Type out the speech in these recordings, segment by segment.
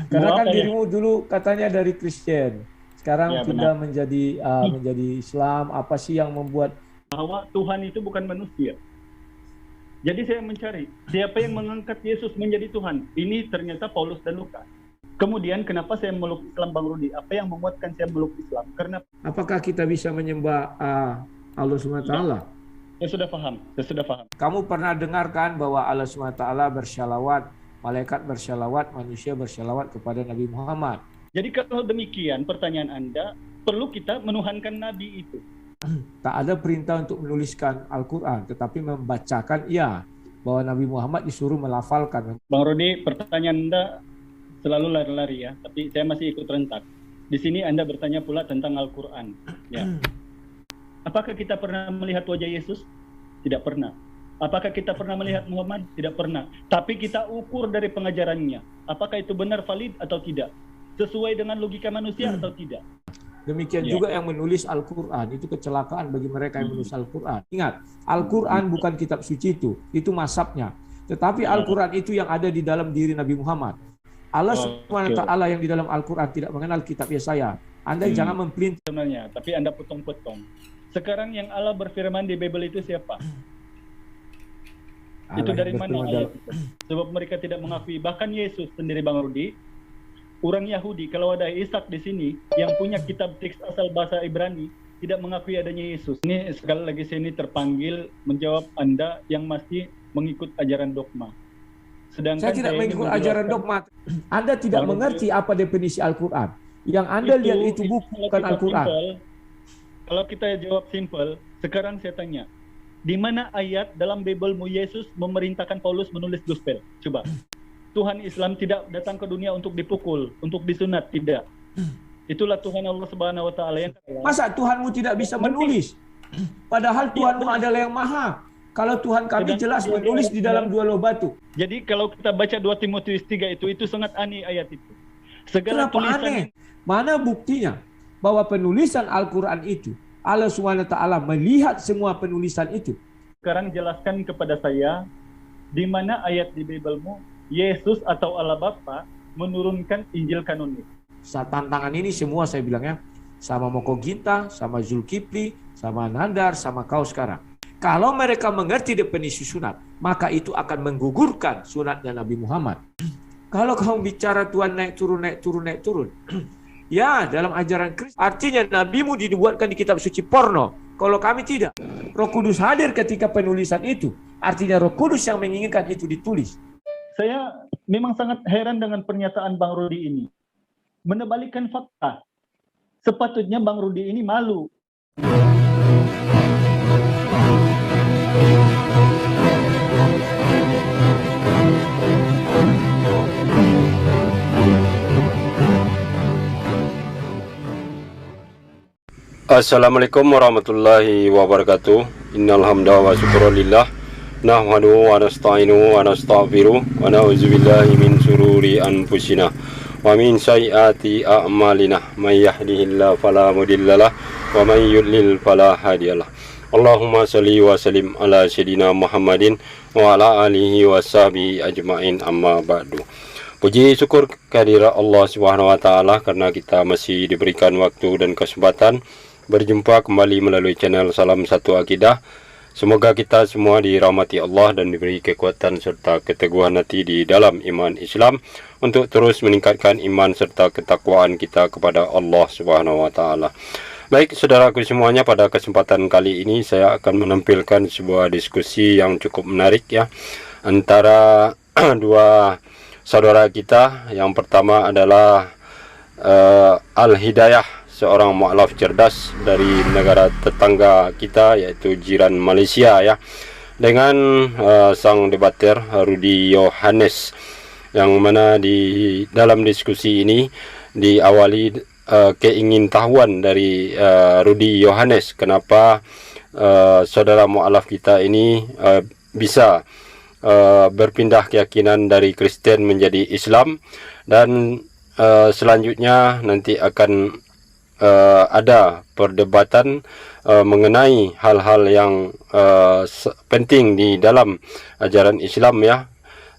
Karena Mau kan apa ya? dirimu dulu katanya dari Kristen, sekarang Ya benar. pindah menjadi Islam. Apa sih yang membuat Bahwa Tuhan itu bukan manusia. Jadi saya mencari siapa yang mengangkat Yesus menjadi Tuhan. Ini ternyata Paulus dan Lukas. Kemudian kenapa saya meluk Islam, Bang Rudi? Apa yang memuatkan saya meluk Islam? Karena apakah kita bisa menyembah Allah SWT? sudah, saya sudah paham, saya sudah paham. Kamu pernah dengarkan bahwa Allah SWT bersyalawat, malaikat bersyalawat, manusia bersyalawat kepada Nabi Muhammad. Jadi kalau demikian pertanyaan Anda, perlu kita menuhankan Nabi itu. Tak ada perintah untuk menuliskan Al-Quran, tetapi membacakan bahwa Nabi Muhammad disuruh melafalkan. Bang Rudi, pertanyaan Anda selalu lari-lari ya, tapi saya masih ikut rentak. Di sini Anda bertanya pula tentang Al-Quran. Ya. Apakah kita pernah melihat wajah Yesus? Tidak pernah. Apakah kita pernah melihat Muhammad? Tidak pernah. Tapi kita ukur dari pengajarannya. Apakah itu benar valid atau tidak? Sesuai dengan logika manusia atau tidak? Demikian juga yang menulis Al-Quran, itu kecelakaan bagi mereka yang menulis Al-Quran. Ingat, Al-Quran bukan kitab suci itu mazhabnya. Tetapi Al-Quran itu yang ada di dalam diri Nabi Muhammad. Allah SWT yang di dalam Al-Quran tidak mengenal kitab Yesaya. Anda jangan memperintah. Sebenarnya, tapi Anda potong-potong. Sekarang yang Allah berfirman di Bible itu siapa? Allah itu dari yang mana berfirman ayat itu? Sebab mereka tidak mengakui. Bahkan Yesus sendiri, Bang Rudi, orang Yahudi, kalau ada Ishak di sini yang punya kitab teks asal bahasa Ibrani, tidak mengakui adanya Yesus. Ini sekali lagi saya ini terpanggil menjawab Anda yang masih mengikut ajaran dogma. Sedangkan Saya tidak mengikut ajaran dogma. Anda tidak mengerti apa definisi Al-Quran. Yang Anda lihat itu bukan Al-Quran. Kalau kita jawab simpel, sekarang saya tanya, di mana ayat dalam Bible-mu Yesus memerintahkan Paulus menulis gospel? Coba. Tuhan Islam tidak datang ke dunia untuk dipukul, untuk disunat, tidak. Itulah Tuhan Allah Subhanahu wa taala yang masa Tuhanmu tidak bisa menulis? Padahal Tuhanmu adalah yang maha. Kalau Tuhan kami jelas menulis di dalam dua loh batu. Jadi kalau kita baca 2 Timotius 3 itu sangat aneh ayat itu. Segala kenapa tulisan aneh? Mana buktinya bahwa penulisan Al-Quran itu Allah SWT melihat semua penulisan itu? Sekarang jelaskan kepada saya di mana ayat di Bible-mu Yesus atau Allah Bapa menurunkan Injil kanonik. Saat tantangan ini semua saya bilangnya sama Moko Ginta, sama Zulkifli, sama Nandar, sama kau sekarang. Kalau mereka mengerti definisi sunat, maka itu akan menggugurkan sunatnya Nabi Muhammad. Kalau kamu bicara Tuhan naik turun, ya dalam ajaran Kristus, artinya nabimu dibuatkan di kitab suci porno. Kalau kami tidak, Roh Kudus hadir ketika penulisan itu. Artinya Roh Kudus yang menginginkan itu ditulis. Saya memang sangat heran dengan pernyataan Bang Rudi ini. Menerbalikan fakta. Sepatutnya Bang Rudi ini malu. Assalamualaikum warahmatullahi wabarakatuh. Innal hamda wa syukrulillah nahmaduhu wa nasta'inu wa nastaghfiruh wa na'udzubillahi min syururi anfusina wa min sayyiati a'malina may yahdihillahu fala mudhillalah wa may yudlil fala hadiyalah. Allahumma shalli wa sallim ala sayyidina Muhammadin wa ala alihi wa sahbihi ajmain, amma ba'du. Puji syukur kehadirat Allah Subhanahu wa taala karena kita masih diberikan waktu dan kesempatan berjumpa kembali melalui channel Salam Satu Akidah. Semoga kita semua dirahmati Allah dan diberi kekuatan serta keteguhan hati di dalam iman Islam untuk terus meningkatkan iman serta ketakwaan kita kepada Allah Subhanahu wa taala. Baik saudaraku semuanya, pada kesempatan kali ini saya akan menampilkan sebuah diskusi yang cukup menarik ya, antara dua saudara kita. Yang pertama adalah Al-Hidayah, seorang mu'alaf cerdas dari negara tetangga kita yaitu jiran Malaysia ya, dengan sang debater Rudi Yohanes, yang mana di dalam diskusi ini diawali keingintahuan dari Rudi Yohanes kenapa saudara mu'alaf kita ini bisa berpindah keyakinan dari Kristen menjadi Islam, dan selanjutnya nanti akan ada perdebatan mengenai hal-hal yang penting di dalam ajaran Islam ya.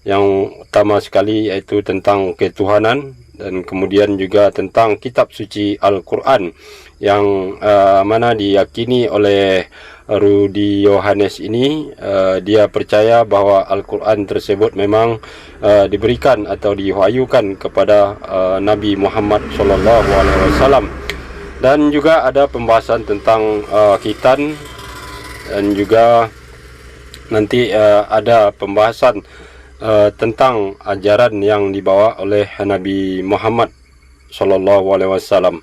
Yang utama sekali yaitu tentang ketuhanan dan kemudian juga tentang kitab suci Al-Quran yang mana diyakini oleh Rudi Yohanes ini. Dia percaya bahwa Al-Quran tersebut memang diberikan atau diwahyukan kepada Nabi Muhammad SAW. Dan juga ada pembahasan tentang khitan, dan juga nanti ada pembahasan tentang ajaran yang dibawa oleh Nabi Muhammad SAW.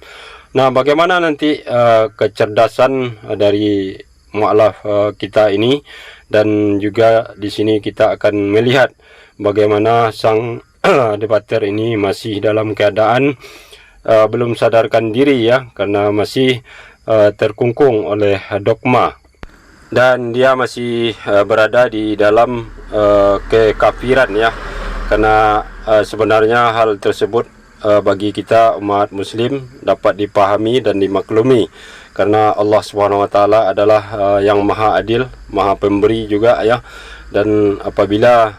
Nah, bagaimana nanti kecerdasan dari mu'alaf kita ini, dan juga di sini kita akan melihat bagaimana sang debater ini masih dalam keadaan belum sadarkan diri ya, karena masih terkungkung oleh dogma, dan dia masih berada di dalam kekafiran ya, karena sebenarnya hal tersebut bagi kita umat muslim dapat dipahami dan dimaklumi, karena Allah Subhanahu wa taala adalah yang maha adil, maha pemberi juga ya. Dan apabila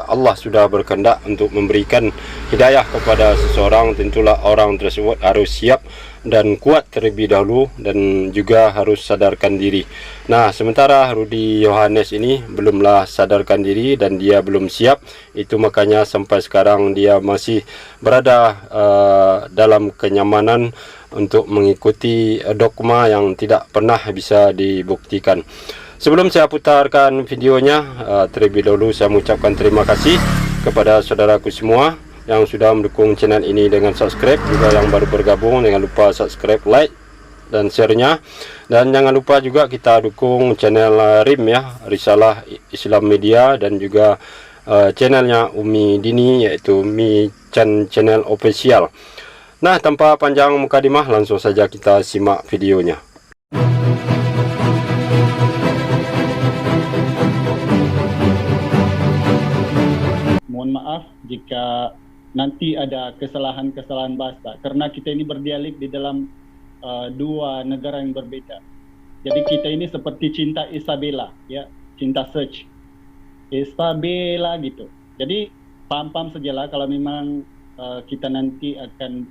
Allah sudah berkehendak untuk memberikan hidayah kepada seseorang, tentulah orang tersebut harus siap dan kuat terlebih dahulu, dan juga harus sadarkan diri. Nah, sementara Rudi Yohanes ini belumlah sadarkan diri dan dia belum siap. Itu makanya sampai sekarang dia masih berada dalam kenyamanan untuk mengikuti dogma yang tidak pernah bisa dibuktikan. Sebelum saya putarkan videonya, terlebih dahulu saya mengucapkan terima kasih kepada saudaraku semua yang sudah mendukung channel ini dengan subscribe. Juga yang baru bergabung, jangan lupa subscribe, like, dan share-nya. Dan jangan lupa juga kita dukung channel RIM ya, Risalah Islam Media, dan juga channelnya Umi Dini, yaitu Mi Chan Channel Official. Nah, tanpa panjang mukadimah, langsung saja kita simak videonya. Mohon maaf jika nanti ada kesalahan-kesalahan bahasa, karena kita ini berdialek di dalam dua negara yang berbeda. Jadi kita ini seperti cinta Isabella ya, cinta search Isabella gitu. Jadi paham-paham sajalah kalau memang kita nanti akan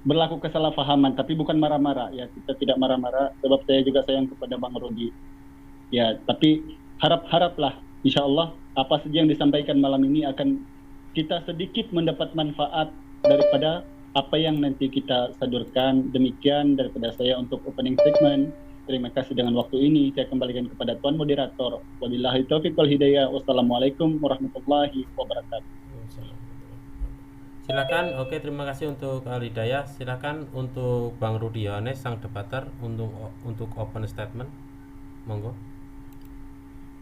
berlaku kesalahpahaman, tapi bukan marah-marah ya, kita tidak marah-marah, sebab saya juga sayang kepada Bang Rudi ya. Tapi haraplah insya Allah apa saja yang disampaikan malam ini akan kita sedikit mendapat manfaat daripada apa yang nanti kita sadurkan. Demikian daripada saya untuk opening statement. Terima kasih dengan waktu ini. Saya kembalikan kepada Tuan Moderator. Wabillahi taufiq wal hidayah. Wassalamualaikum warahmatullahi wabarakatuh. Silakan. Oke, terima kasih untuk Al Hidayah. Silakan untuk Bang Rudi Yohanes, sang debater, untuk open statement. Monggo.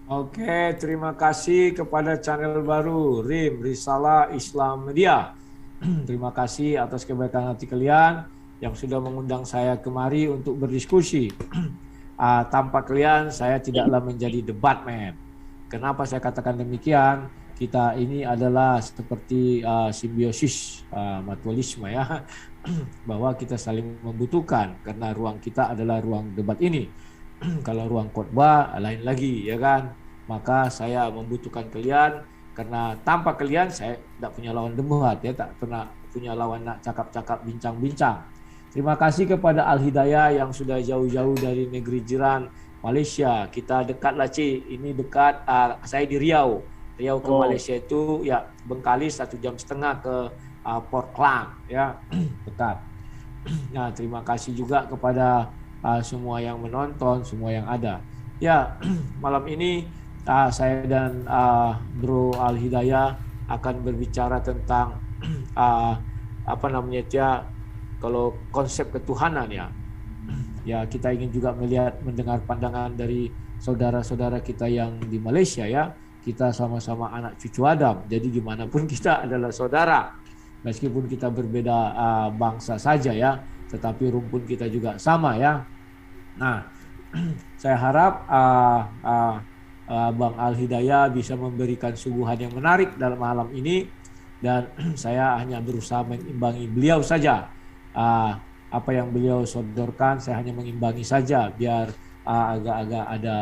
Oke, terima kasih kepada channel baru RIM, Risalah Islam Media. Terima kasih atas kebaikan hati kalian yang sudah mengundang saya kemari untuk berdiskusi. Tanpa kalian saya tidaklah menjadi debatman. Kenapa saya katakan demikian? Kita ini adalah seperti simbiosis mutualisme ya, bahwa kita saling membutuhkan, karena ruang kita adalah ruang debat ini. Kalau ruang khotbah lain lagi ya kan. Maka saya membutuhkan kalian, karena tanpa kalian saya tidak punya lawan debat ya, tak pernah punya lawan nak cakap-cakap, bincang-bincang. Terima kasih kepada Al Hidayah yang sudah jauh-jauh dari negeri jiran Malaysia. Kita dekatlah Cik, ini dekat. Saya di Riau ke Malaysia itu ya Bengkalis 1,5 jam ke Port Klang ya, dekat. Nah, terima kasih juga kepada semua yang menonton, semua yang ada. Ya, malam ini saya dan Bro Al Hidayah akan berbicara tentang kalau konsep ketuhanan ya. Ya, kita ingin juga mendengar pandangan dari saudara-saudara kita yang di Malaysia ya. Kita sama-sama anak cucu Adam, jadi gimana pun kita adalah saudara. Meskipun kita berbeda bangsa saja ya, tetapi rumpun kita juga sama ya. Nah, saya harap Bang Al Hidayah bisa memberikan suguhan yang menarik dalam malam ini, dan saya hanya berusaha mengimbangi beliau saja. Apa yang beliau sodorkan saya hanya mengimbangi saja, biar agak-agak ada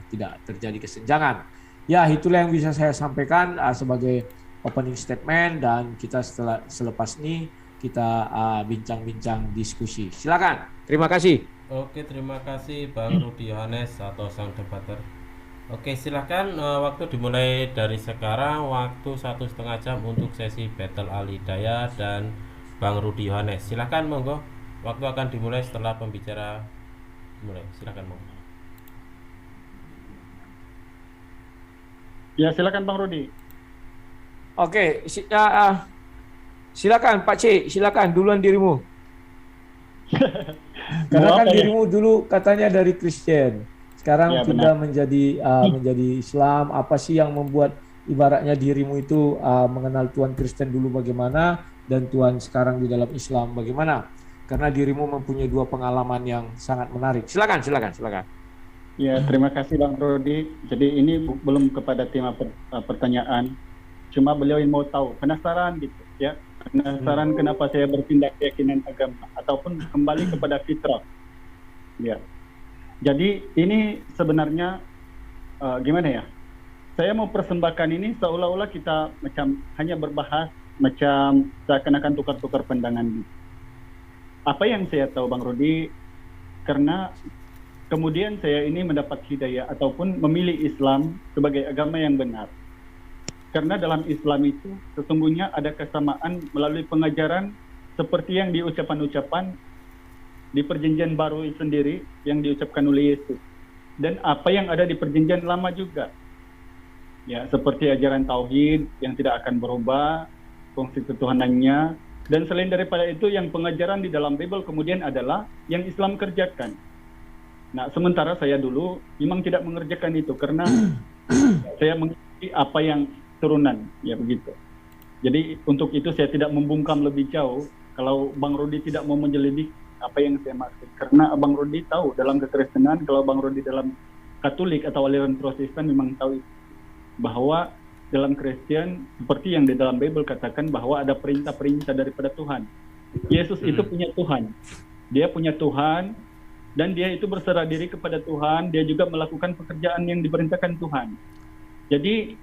tidak terjadi kesenjangan. Ya, itulah yang bisa saya sampaikan sebagai opening statement dan kita selepas ini kita bincang-bincang diskusi. Silakan. Terima kasih. Oke, terima kasih Bang Rudi Yohanes atau sang debater. Oke, silahkan waktu dimulai dari sekarang, waktu 1,5 jam untuk sesi battle Al Hidayah dan Bang Rudi Yohanes. Silahkan monggo, waktu akan dimulai setelah pembicara mulai. Silahkan monggo. Ya, silakan Bang Rudi. Oke, silakan Pak C, silakan duluan dirimu. Karena kan dirimu dulu katanya dari Kristen, sekarang Ya, sudah benar. menjadi Islam. Apa sih yang membuat ibaratnya dirimu itu mengenal Tuhan Kristen dulu bagaimana dan Tuhan sekarang di dalam Islam bagaimana? Karena dirimu mempunyai dua pengalaman yang sangat menarik. Silakan. Ya, terima kasih Bang Rudi. Jadi ini belum kepada tema pertanyaan. Cuma beliau yang mau tahu, penasaran gitu ya. Penasaran kenapa saya berpindah keyakinan agama ataupun kembali kepada fitrah. Ya. Jadi ini sebenarnya gimana ya? Saya mau persembahkan ini seolah-olah kita macam hanya berbahas macam seakan-akan tukar-tukar pandangan. Apa yang saya tahu Bang Rudi, karena kemudian saya ini mendapat hidayah ataupun memilih Islam sebagai agama yang benar. Karena dalam Islam itu sesungguhnya ada kesamaan melalui pengajaran seperti yang diucapan-ucapan di perjanjian baru sendiri yang diucapkan oleh Yesus. Dan apa yang ada di perjanjian lama juga. Ya, seperti ajaran tauhid yang tidak akan berubah, fungsi ketuhanannya. Dan selain daripada itu yang pengajaran di dalam Bible kemudian adalah yang Islam kerjakan. Nah, sementara saya dulu memang tidak mengerjakan itu karena saya mengikuti apa yang turunan, ya begitu. Jadi untuk itu saya tidak membungkam lebih jauh kalau Bang Rudi tidak mau menyelidiki apa yang saya maksud. Karena Bang Rudi tahu dalam kekristenan, kalau Bang Rudi dalam Katolik atau aliran Protestan memang tahu bahwa dalam Kristen seperti yang di dalam Bible katakan bahwa ada perintah-perintah daripada Tuhan. Yesus itu punya Tuhan. Dia punya Tuhan dan dia itu berserah diri kepada Tuhan, dia juga melakukan pekerjaan yang diperintahkan Tuhan. Jadi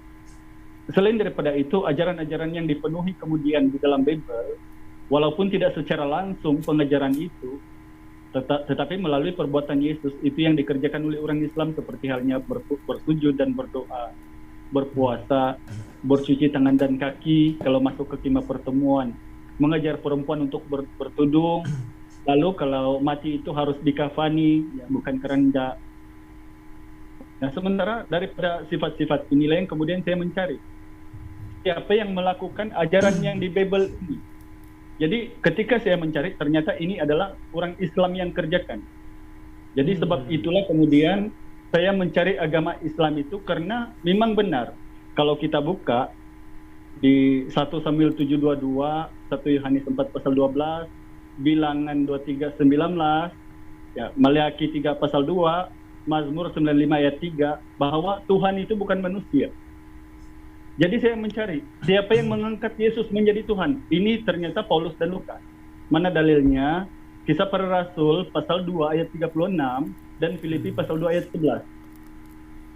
selain daripada itu, ajaran-ajaran yang dipenuhi kemudian di dalam Bible, walaupun tidak secara langsung pengajaran itu, tetapi melalui perbuatan Yesus, itu yang dikerjakan oleh orang Islam seperti halnya bersujud dan berdoa, berpuasa, bercuci tangan dan kaki kalau masuk ke kemah pertemuan, mengajar perempuan untuk bertudung, lalu kalau mati itu harus dikafani, ya, bukan kerendah. Nah, sementara daripada sifat-sifat inilah yang kemudian saya mencari. Siapa yang melakukan ajaran yang di Bible ini? Jadi ketika saya mencari, ternyata ini adalah orang Islam yang kerjakan. Jadi sebab itulah kemudian saya mencari agama Islam itu karena memang benar. Kalau kita buka di 1 Samuel 7:22, 1 Yohanes 4 pasal 12, Bilangan 23 19, ya, Maleakhi 3 pasal 2, Mazmur 95 ayat 3, bahwa Tuhan itu bukan manusia. Jadi saya mencari siapa yang mengangkat Yesus menjadi Tuhan. Ini ternyata Paulus dan Lukas. Mana dalilnya? Kisah Para Rasul pasal 2 ayat 36 dan Filipi pasal 2 ayat 11.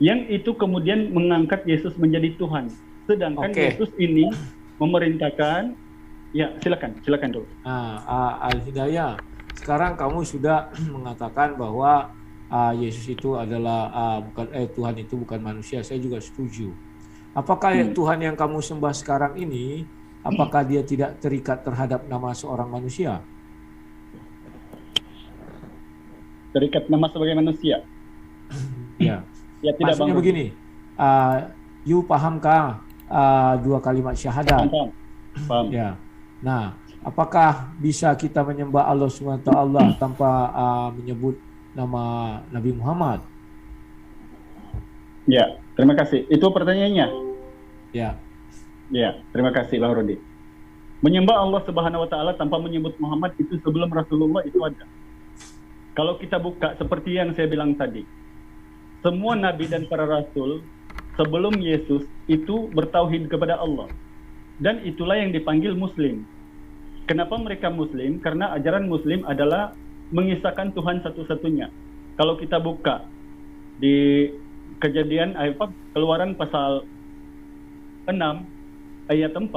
Yang itu kemudian mengangkat Yesus menjadi Tuhan. Sedangkan Yesus ini memerintahkan, ya silakan dulu. Al-Hidayah, sekarang kamu sudah mengatakan bahwa Yesus itu adalah Tuhan itu bukan manusia. Saya juga setuju. Apakah Tuhan yang kamu sembah sekarang ini, apakah dia tidak terikat terhadap nama seorang manusia? Terikat nama sebagai manusia? Ya. Ya, tidak. Maksudnya begini, you pahamkah dua kalimat syahadat? Paham. Ya. Nah, apakah bisa kita menyembah Allah SWT tanpa menyebut nama Nabi Muhammad? Ya, terima kasih. Itu pertanyaannya. Ya. Ya, terima kasih Bang Rudi. Menyembah Allah Subhanahu wa taala tanpa menyebut Muhammad itu sebelum Rasulullah itu ada. Kalau kita buka seperti yang saya bilang tadi, semua nabi dan para rasul sebelum Yesus itu bertauhid kepada Allah. Dan itulah yang dipanggil muslim. Kenapa mereka muslim? Karena ajaran muslim adalah mengisahkan Tuhan satu-satunya. Kalau kita buka di Keluaran pasal 6 ayat 4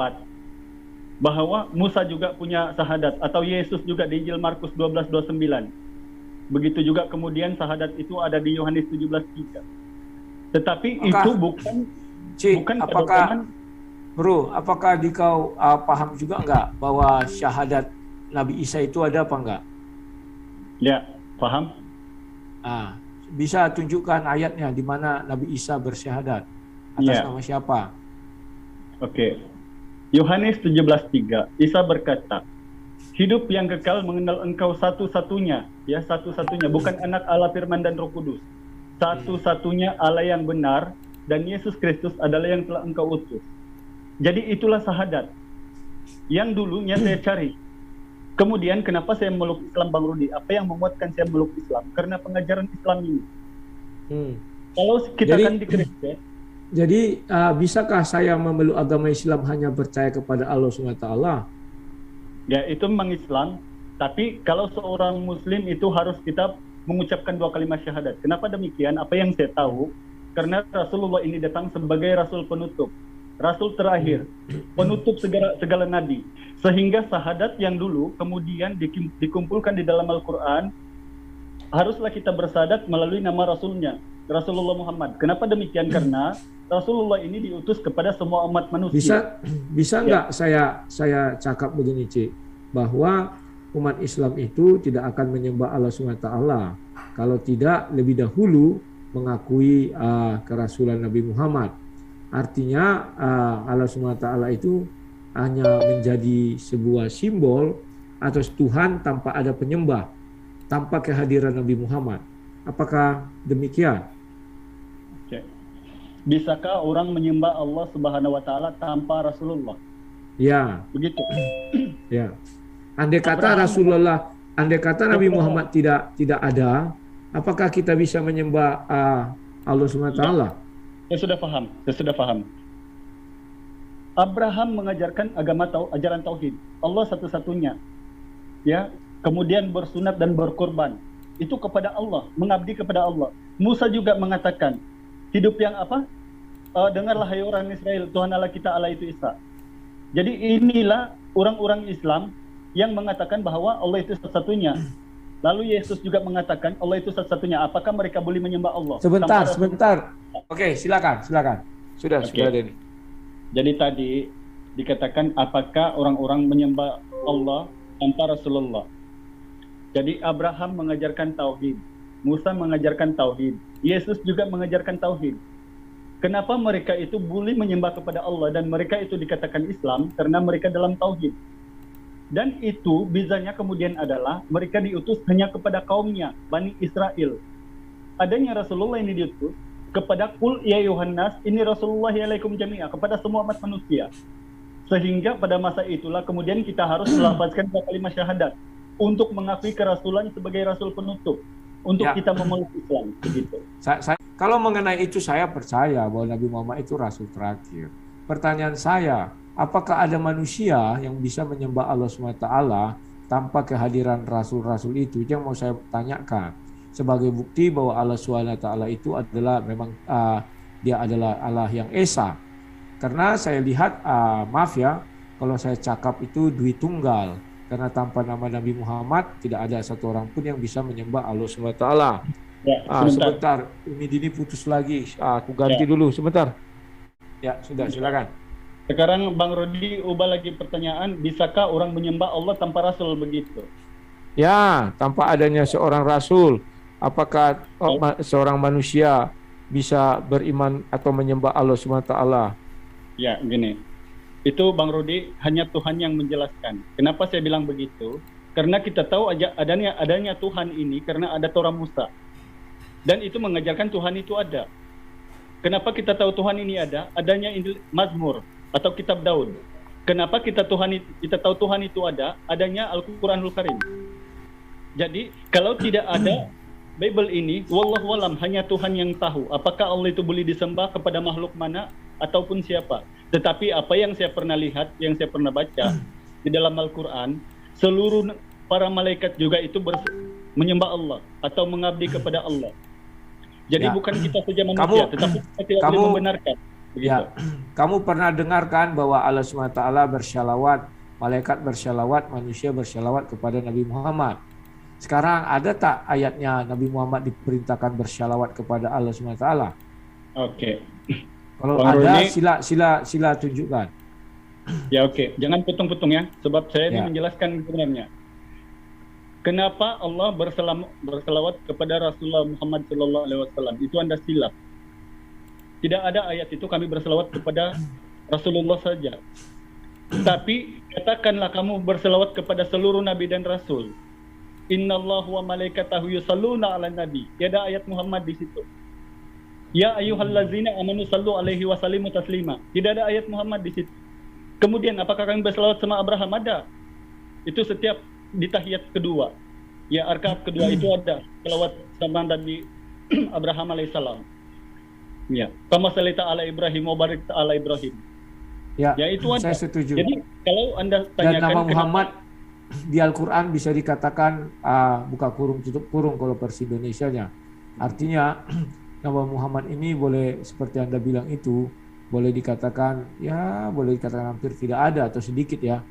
bahwa Musa juga punya syahadat, atau Yesus juga di Injil Markus 12:29. Begitu juga kemudian syahadat itu ada di Yohanes 17:3. Tetapi itu bukan apakah pedoman. Bro, apakah kau paham juga enggak bahwa syahadat Nabi Isa itu ada apa enggak? Ya, paham. Bisa tunjukkan ayatnya di mana Nabi Isa bersyahadat atas nama siapa? Oke. Yohanes 17:3, Isa berkata, hidup yang kekal mengenal engkau satu-satunya, ya satu-satunya, bukan anak Allah, Firman dan Roh Kudus. Satu-satunya Allah yang benar, dan Yesus Kristus adalah yang telah engkau utus. Jadi itulah syahadat yang dulunya saya cari. Kemudian kenapa saya meluk Islam, Bang Rudi? Apa yang memuatkan saya meluk Islam? Karena pengajaran Islam ini. Kalau kita kan di Kristen. Jadi bisakah saya memeluk agama Islam hanya percaya kepada Allah SWT? Ya, itu memang Islam. Tapi kalau seorang Muslim itu harus kita mengucapkan 2 kalimat syahadat. Kenapa demikian? Apa yang saya tahu, karena Rasulullah ini datang sebagai Rasul penutup, Rasul terakhir, penutup segala nabi. Sehingga syahadat yang dulu kemudian dikumpulkan di dalam Al-Quran, haruslah kita bersyahadat melalui nama Rasulnya, Rasulullah Muhammad. Kenapa demikian? Karena Rasulullah ini diutus kepada semua umat manusia. Bisa nggak saya cakap begini, Cik, bahwa umat Islam itu tidak akan menyembah Allah SWT kalau tidak lebih dahulu mengakui kerasulan Nabi Muhammad. Artinya Allah SWT itu hanya menjadi sebuah simbol atas Tuhan tanpa ada penyembah, tanpa kehadiran Nabi Muhammad. Apakah demikian? Bisakah orang menyembah Allah Subhanahu wa taala tanpa Rasulullah? Ya. Begitu. Ya. Andai kata Nabi Muhammad tidak ada, apakah kita bisa menyembah Allah SWT? Saya sudah paham. Abraham mengajarkan ajaran tauhid. Allah satu-satunya. Ya, kemudian bersunat dan berkorban. Itu kepada Allah, mengabdi kepada Allah. Musa juga mengatakan, hidup yang apa? Dengarlah hai orang Israel, Tuhan Allah kita Allah itu Isa. Jadi inilah orang-orang Islam yang mengatakan bahwa Allah itu satu-satunya. Lalu Yesus juga mengatakan Allah itu satu-satunya. Apakah mereka boleh menyembah Allah? Sebentar. Oke, silakan. Sudah ada ini. Jadi tadi dikatakan apakah orang-orang menyembah Allah tanpa Rasulullah. Jadi Abraham mengajarkan tauhid, Musa mengajarkan tauhid, Yesus juga mengajarkan tauhid. Kenapa mereka itu boleh menyembah kepada Allah dan mereka itu dikatakan Islam? Karena mereka dalam tauhid. Dan itu bizanya kemudian adalah mereka diutus hanya kepada kaumnya, Bani Israel. Adanya Rasulullah ini diutus kepada Qul ya Yohanes, ini Rasulullah alaikum jami'a, kepada semua umat manusia. Sehingga pada masa itulah kemudian kita harus melafazkan kalimat syahadat untuk mengakui kerasulan sebagai rasul penutup, untuk kita memeluk Islam, begitu. Kalau mengenai itu saya percaya bahwa Nabi Muhammad itu rasul terakhir. Pertanyaan saya, apakah ada manusia yang bisa menyembah Allah SWT tanpa kehadiran rasul-rasul itu? Yang mau saya tanyakan. Sebagai bukti bahwa Allah SWT itu adalah memang dia adalah Allah yang Esa. Karena saya lihat, maaf ya, kalau saya cakap itu Dwi Tunggal. Karena tanpa nama Nabi Muhammad tidak ada satu orang pun yang bisa menyembah Allah SWT. Ya, sebentar, Umi Dini putus lagi. Aku ganti dulu sebentar. Ya, sudah, silakan. Sekarang Bang Rodi ubah lagi pertanyaan, bisakah orang menyembah Allah tanpa rasul, begitu? Ya, tanpa adanya seorang rasul, apakah seorang manusia bisa beriman atau menyembah Allah SWT? Ya, gini. Itu Bang Rodi hanya Tuhan yang menjelaskan. Kenapa saya bilang begitu? Karena kita tahu adanya Tuhan ini karena ada Torah Musa. Dan itu mengajarkan Tuhan itu ada. Kenapa kita tahu Tuhan ini ada? Adanya Mazmur atau Kitab Daud. Kenapa kita tahu Tuhan itu ada? Adanya Al-Quranul Karim. Jadi kalau tidak ada Bible ini, wallahu alam, hanya Tuhan yang tahu apakah Allah itu boleh disembah kepada makhluk mana ataupun siapa. Tetapi apa yang saya pernah lihat, yang saya pernah baca di dalam Al-Quran, seluruh para malaikat juga itu menyembah Allah atau mengabdi kepada Allah. Jadi bukan kita saja manusia, tetapi kita tidak boleh membenarkan. Begitu. Ya, kamu pernah dengarkan bahwa Allah SWT bersyalawat, malaikat bersyalawat, manusia bersyalawat kepada Nabi Muhammad. Sekarang ada tak ayatnya Nabi Muhammad diperintahkan bersyalawat kepada Allah SWT? Oke. Kalau Bang ada, Rudi, sila tunjukkan. ya oke. Jangan putung-putung ya, sebab saya Ya. ini menjelaskan sebenarnya. Kenapa Allah berselawat kepada Rasulullah Muhammad SAW? Itu Anda silap. Tidak ada ayat itu kami berselawat kepada Rasulullah saja. Tapi katakanlah kamu berselawat kepada seluruh nabi dan rasul. Innallaha wa malaikatahu yusalluna 'alan nabi. Tidak ada ayat Muhammad di situ. Ya ayyuhallazina amanu sallu alaihi wa sallimu taslima. Tidak ada ayat Muhammad di situ. Kemudian apakah kami berselawat sama Abraham? Ada. Itu setiap di tahiyat kedua. Ya, arkaat kedua itu ada selawat sama Nabi Abraham alaihissalam. Ya, kama salita ala Ibrahim wa barik ala Ibrahim. Ya, Ya itu ada. saya setuju. Jadi kalau Anda Dan tanyakan nama kenapa- Muhammad di Al-Quran bisa dikatakan buka kurung tutup kurung kalau versi Indonesianya. Artinya nama Muhammad ini boleh seperti Anda bilang itu boleh dikatakan hampir tidak ada atau sedikit ya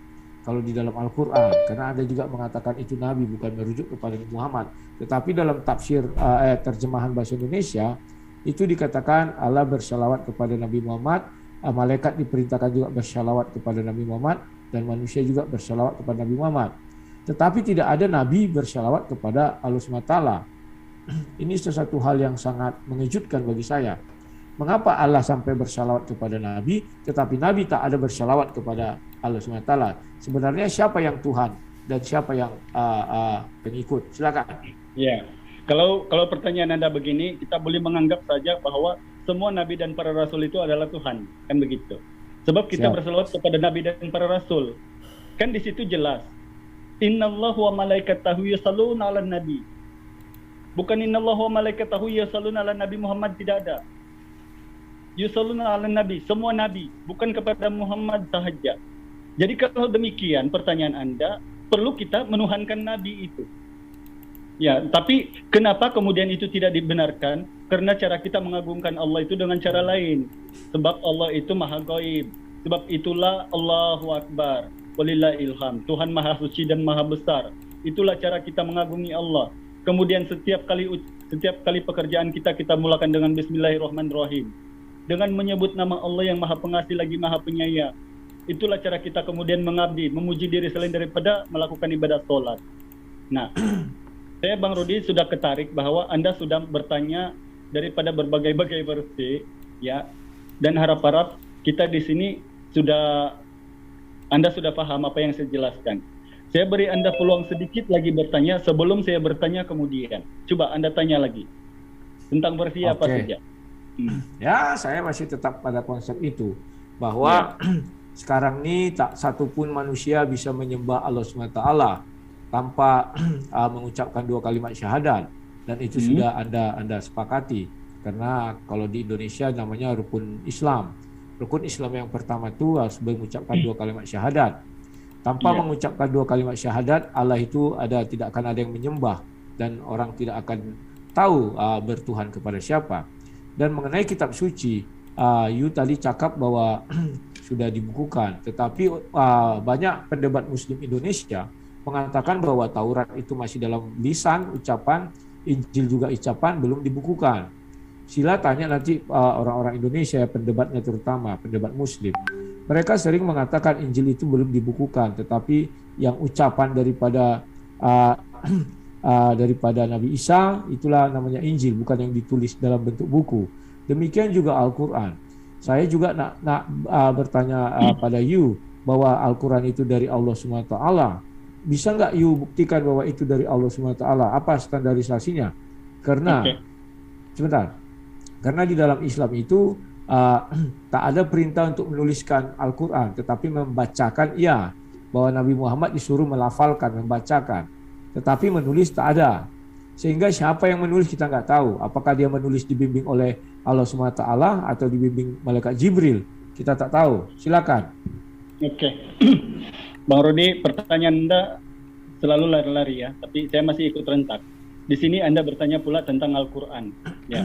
kalau di dalam Al-Quran, karena ada juga mengatakan itu Nabi bukan merujuk kepada Nabi Muhammad. Tetapi dalam tafsir terjemahan bahasa Indonesia itu dikatakan Allah bersyalawat kepada Nabi Muhammad, malaikat diperintahkan juga bersyalawat kepada Nabi Muhammad, dan manusia juga bersyalawat kepada Nabi Muhammad. Tetapi tidak ada Nabi bersyalawat kepada Allah SWT. Ini sesuatu hal yang sangat mengejutkan bagi saya. Mengapa Allah sampai bersyalawat kepada Nabi, tetapi Nabi tak ada bersyalawat kepada Allah SWT? Sebenarnya siapa yang Tuhan dan siapa yang pengikut? Silakan. Ya, kalau pertanyaan Anda begini, kita boleh menganggap saja bahwa semua nabi dan para rasul itu adalah Tuhan, kan begitu. Sebab kita Siap. berselawat kepada nabi dan para rasul. Kan di situ jelas. Innallaha wa malaikatahu yusalluna 'alan nabi. Bukan innallaha wa malaikatahu yusalluna 'alan nabi Muhammad, tidak ada. Yusalluna 'alan nabi, semua nabi, bukan kepada Muhammad sahaja. Jadi kalau demikian pertanyaan Anda, perlu kita menuhankan nabi itu. Ya, tapi kenapa kemudian itu tidak dibenarkan? Karena cara kita mengagungkan Allah itu dengan cara lain. Sebab Allah itu maha gaib. Sebab itulah Allahu Akbar. Walillahil ilham. Tuhan maha suci dan maha besar. Itulah cara kita mengagungi Allah. Kemudian setiap kali pekerjaan kita mulakan dengan Bismillahirrahmanirrahim. Dengan menyebut nama Allah yang maha pengasih lagi maha penyayang. Itulah cara kita kemudian mengabdi, memuji diri selain daripada melakukan ibadah sholat. Nah, saya Bang Rudi sudah ketarik bahwa Anda sudah bertanya daripada berbagai-bagai versi, ya, dan harap-harap kita di sini Anda sudah paham apa yang saya jelaskan. Saya beri Anda peluang sedikit lagi bertanya sebelum saya bertanya kemudian. Coba Anda tanya lagi tentang versi apa saja. Ya, saya masih tetap pada konsep itu bahwa sekarang ini tak satupun manusia bisa menyembah Allah SWT tanpa mengucapkan 2 kalimat syahadat, dan itu sudah Anda sepakati, karena kalau di Indonesia namanya rukun Islam. Rukun Islam yang pertama itu harus mengucapkan 2 kalimat syahadat. Tanpa mengucapkan 2 kalimat syahadat, Allah itu tidak akan ada yang menyembah dan orang tidak akan tahu bertuhan kepada siapa. Dan mengenai kitab suci, you tadi cakap bahwa sudah dibukukan, tetapi banyak pendebat Muslim Indonesia mengatakan bahwa Taurat itu masih dalam lisan, ucapan, Injil juga ucapan, belum dibukukan. Sila tanya nanti orang-orang Indonesia, pendebatnya terutama, pendebat Muslim. Mereka sering mengatakan Injil itu belum dibukukan, tetapi yang ucapan daripada Nabi Isa, itulah namanya Injil, bukan yang ditulis dalam bentuk buku. Demikian juga Al-Quran. Saya juga nak bertanya pada you, bahwa Al-Quran itu dari Allah SWT. Bisa nggak you buktikan bahwa itu dari Allah SWT? Apa standarisasinya? Karena sebentar, karena di dalam Islam itu tak ada perintah untuk menuliskan Al-Quran, tetapi membacakan bahwa Nabi Muhammad disuruh melafalkan, membacakan, tetapi menulis tak ada. Sehingga siapa yang menulis kita nggak tahu. Apakah dia menulis dibimbing oleh Allah SWT atau dibimbing malaikat Jibril, kita tak tahu. Silakan. Oke. Bang Rudi, pertanyaan Anda selalu lari-lari ya, tapi saya masih ikut rentak. Di sini Anda bertanya pula tentang Al-Quran. Ya.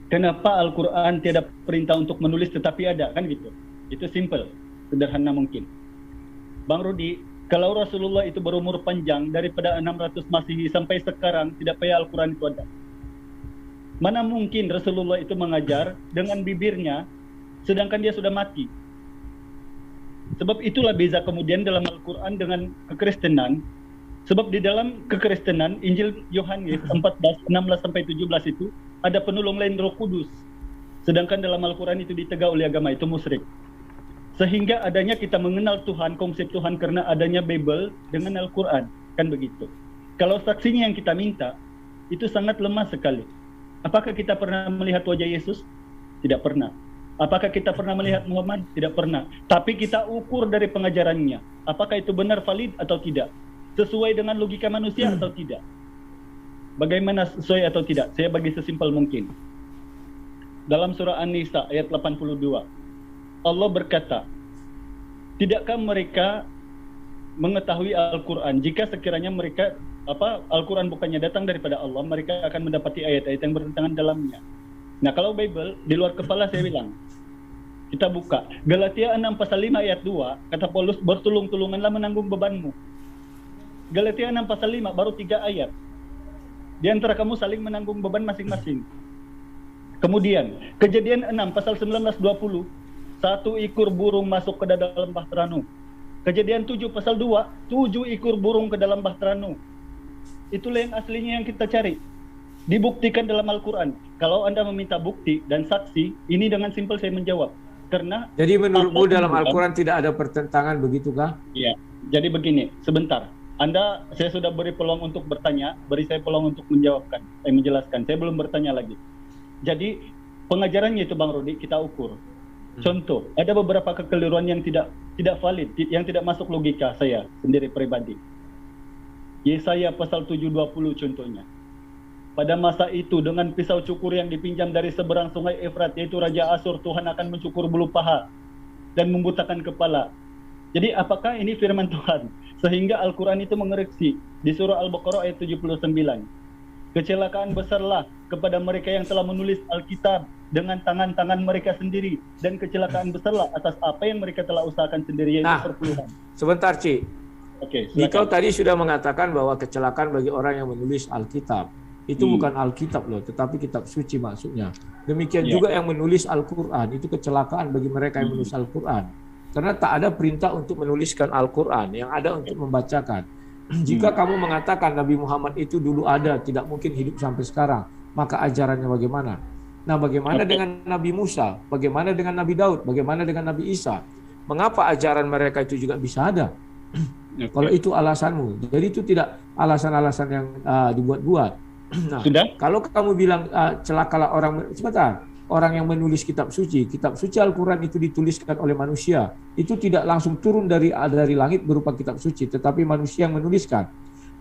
Kenapa Al-Quran tiada perintah untuk menulis tetapi ada, kan gitu. Itu simple, sederhana mungkin. Bang Rudi, kalau Rasulullah itu berumur panjang daripada 600 Masehi sampai sekarang tidak payah Al-Quran itu ada. Mana mungkin Rasulullah itu mengajar dengan bibirnya sedangkan dia sudah mati. Sebab itulah beza kemudian dalam Al-Quran dengan kekristenan. Sebab di dalam kekristenan Injil Yohanes 14, 16 sampai 17 itu ada penolong lain Roh Kudus. Sedangkan dalam Al-Quran itu ditegak oleh agama itu musyrik. Sehingga adanya kita mengenal Tuhan, konsep Tuhan karena adanya Bible dengan Al-Quran, kan begitu. Kalau saksinya yang kita minta itu sangat lemah sekali. Apakah kita pernah melihat wajah Yesus? Tidak pernah. Apakah kita pernah melihat Muhammad? Tidak pernah. Tapi kita ukur dari pengajarannya. Apakah itu benar valid atau tidak? Sesuai dengan logika manusia atau tidak? Bagaimana sesuai atau tidak? Saya bagi sesimpel mungkin. Dalam surah An-Nisa ayat 82, Allah berkata, tidakkah mereka mengetahui Al-Quran? Jika sekiranya mereka Al-Quran bukannya datang daripada Allah, mereka akan mendapati ayat-ayat yang bertentangan dalamnya. Nah, kalau Bible di luar kepala saya bilang, kita buka Galatia 6 pasal 5 ayat 2, kata Paulus, bertulung-tulunganlah menanggung bebanmu. Galatia 6 pasal 5 baru 3 ayat. Di antara kamu saling menanggung beban masing-masing. Kemudian Kejadian 6 pasal 19-20, satu ekor burung masuk ke dalam bahtera Nuh. Kejadian 7 pasal 2, 7 ekor burung ke dalam bahtera Nuh. Itulah yang aslinya yang kita cari. Dibuktikan dalam Al-Quran. Kalau Anda meminta bukti dan saksi, ini dengan simpel saya menjawab. Karena jadi menurutmu dalam Al-Quran tidak ada pertentangan, begitukah? Iya. Jadi begini, sebentar. Saya sudah beri peluang untuk bertanya, beri saya peluang untuk menjelaskan. Saya belum bertanya lagi. Jadi pengajarannya itu Bang Rudi kita ukur. Contoh, ada beberapa kekeliruan yang tidak valid, yang tidak masuk logika saya sendiri pribadi. Yesaya pasal 7:20 contohnya. Pada masa itu dengan pisau cukur yang dipinjam dari seberang sungai Efrat, yaitu Raja Asyur, Tuhan akan mencukur bulu paha dan membutakan kepala. Jadi apakah ini firman Tuhan? Sehingga Al-Quran itu mengoreksi di surah Al-Baqarah ayat 79. Kecelakaan besarlah kepada mereka yang telah menulis Alkitab dengan tangan-tangan mereka sendiri, dan kecelakaan besarlah atas apa yang mereka telah usahakan sendiri, yaitu perpuluhan. Sebentar, Ci. Oke, Engkau tadi sudah mengatakan bahwa kecelakaan bagi orang yang menulis Alkitab itu bukan Alkitab loh, tetapi kitab suci maksudnya. Demikian juga yang menulis Al-Quran, itu kecelakaan bagi mereka yang menulis Al-Quran. Karena tak ada perintah untuk menuliskan Al-Quran, yang ada untuk membacakan. Jika kamu mengatakan Nabi Muhammad itu dulu ada, tidak mungkin hidup sampai sekarang, maka ajarannya bagaimana? Nah, bagaimana dengan Nabi Musa? Bagaimana dengan Nabi Daud? Bagaimana dengan Nabi Isa? Mengapa ajaran mereka itu juga bisa ada? Kalau itu alasanmu. Jadi itu tidak alasan-alasan yang dibuat-buat. Nah, kalau kamu bilang celakalah orang yang menulis kitab suci Al-Quran itu dituliskan oleh manusia, itu tidak langsung turun dari langit berupa kitab suci, tetapi manusia yang menuliskan.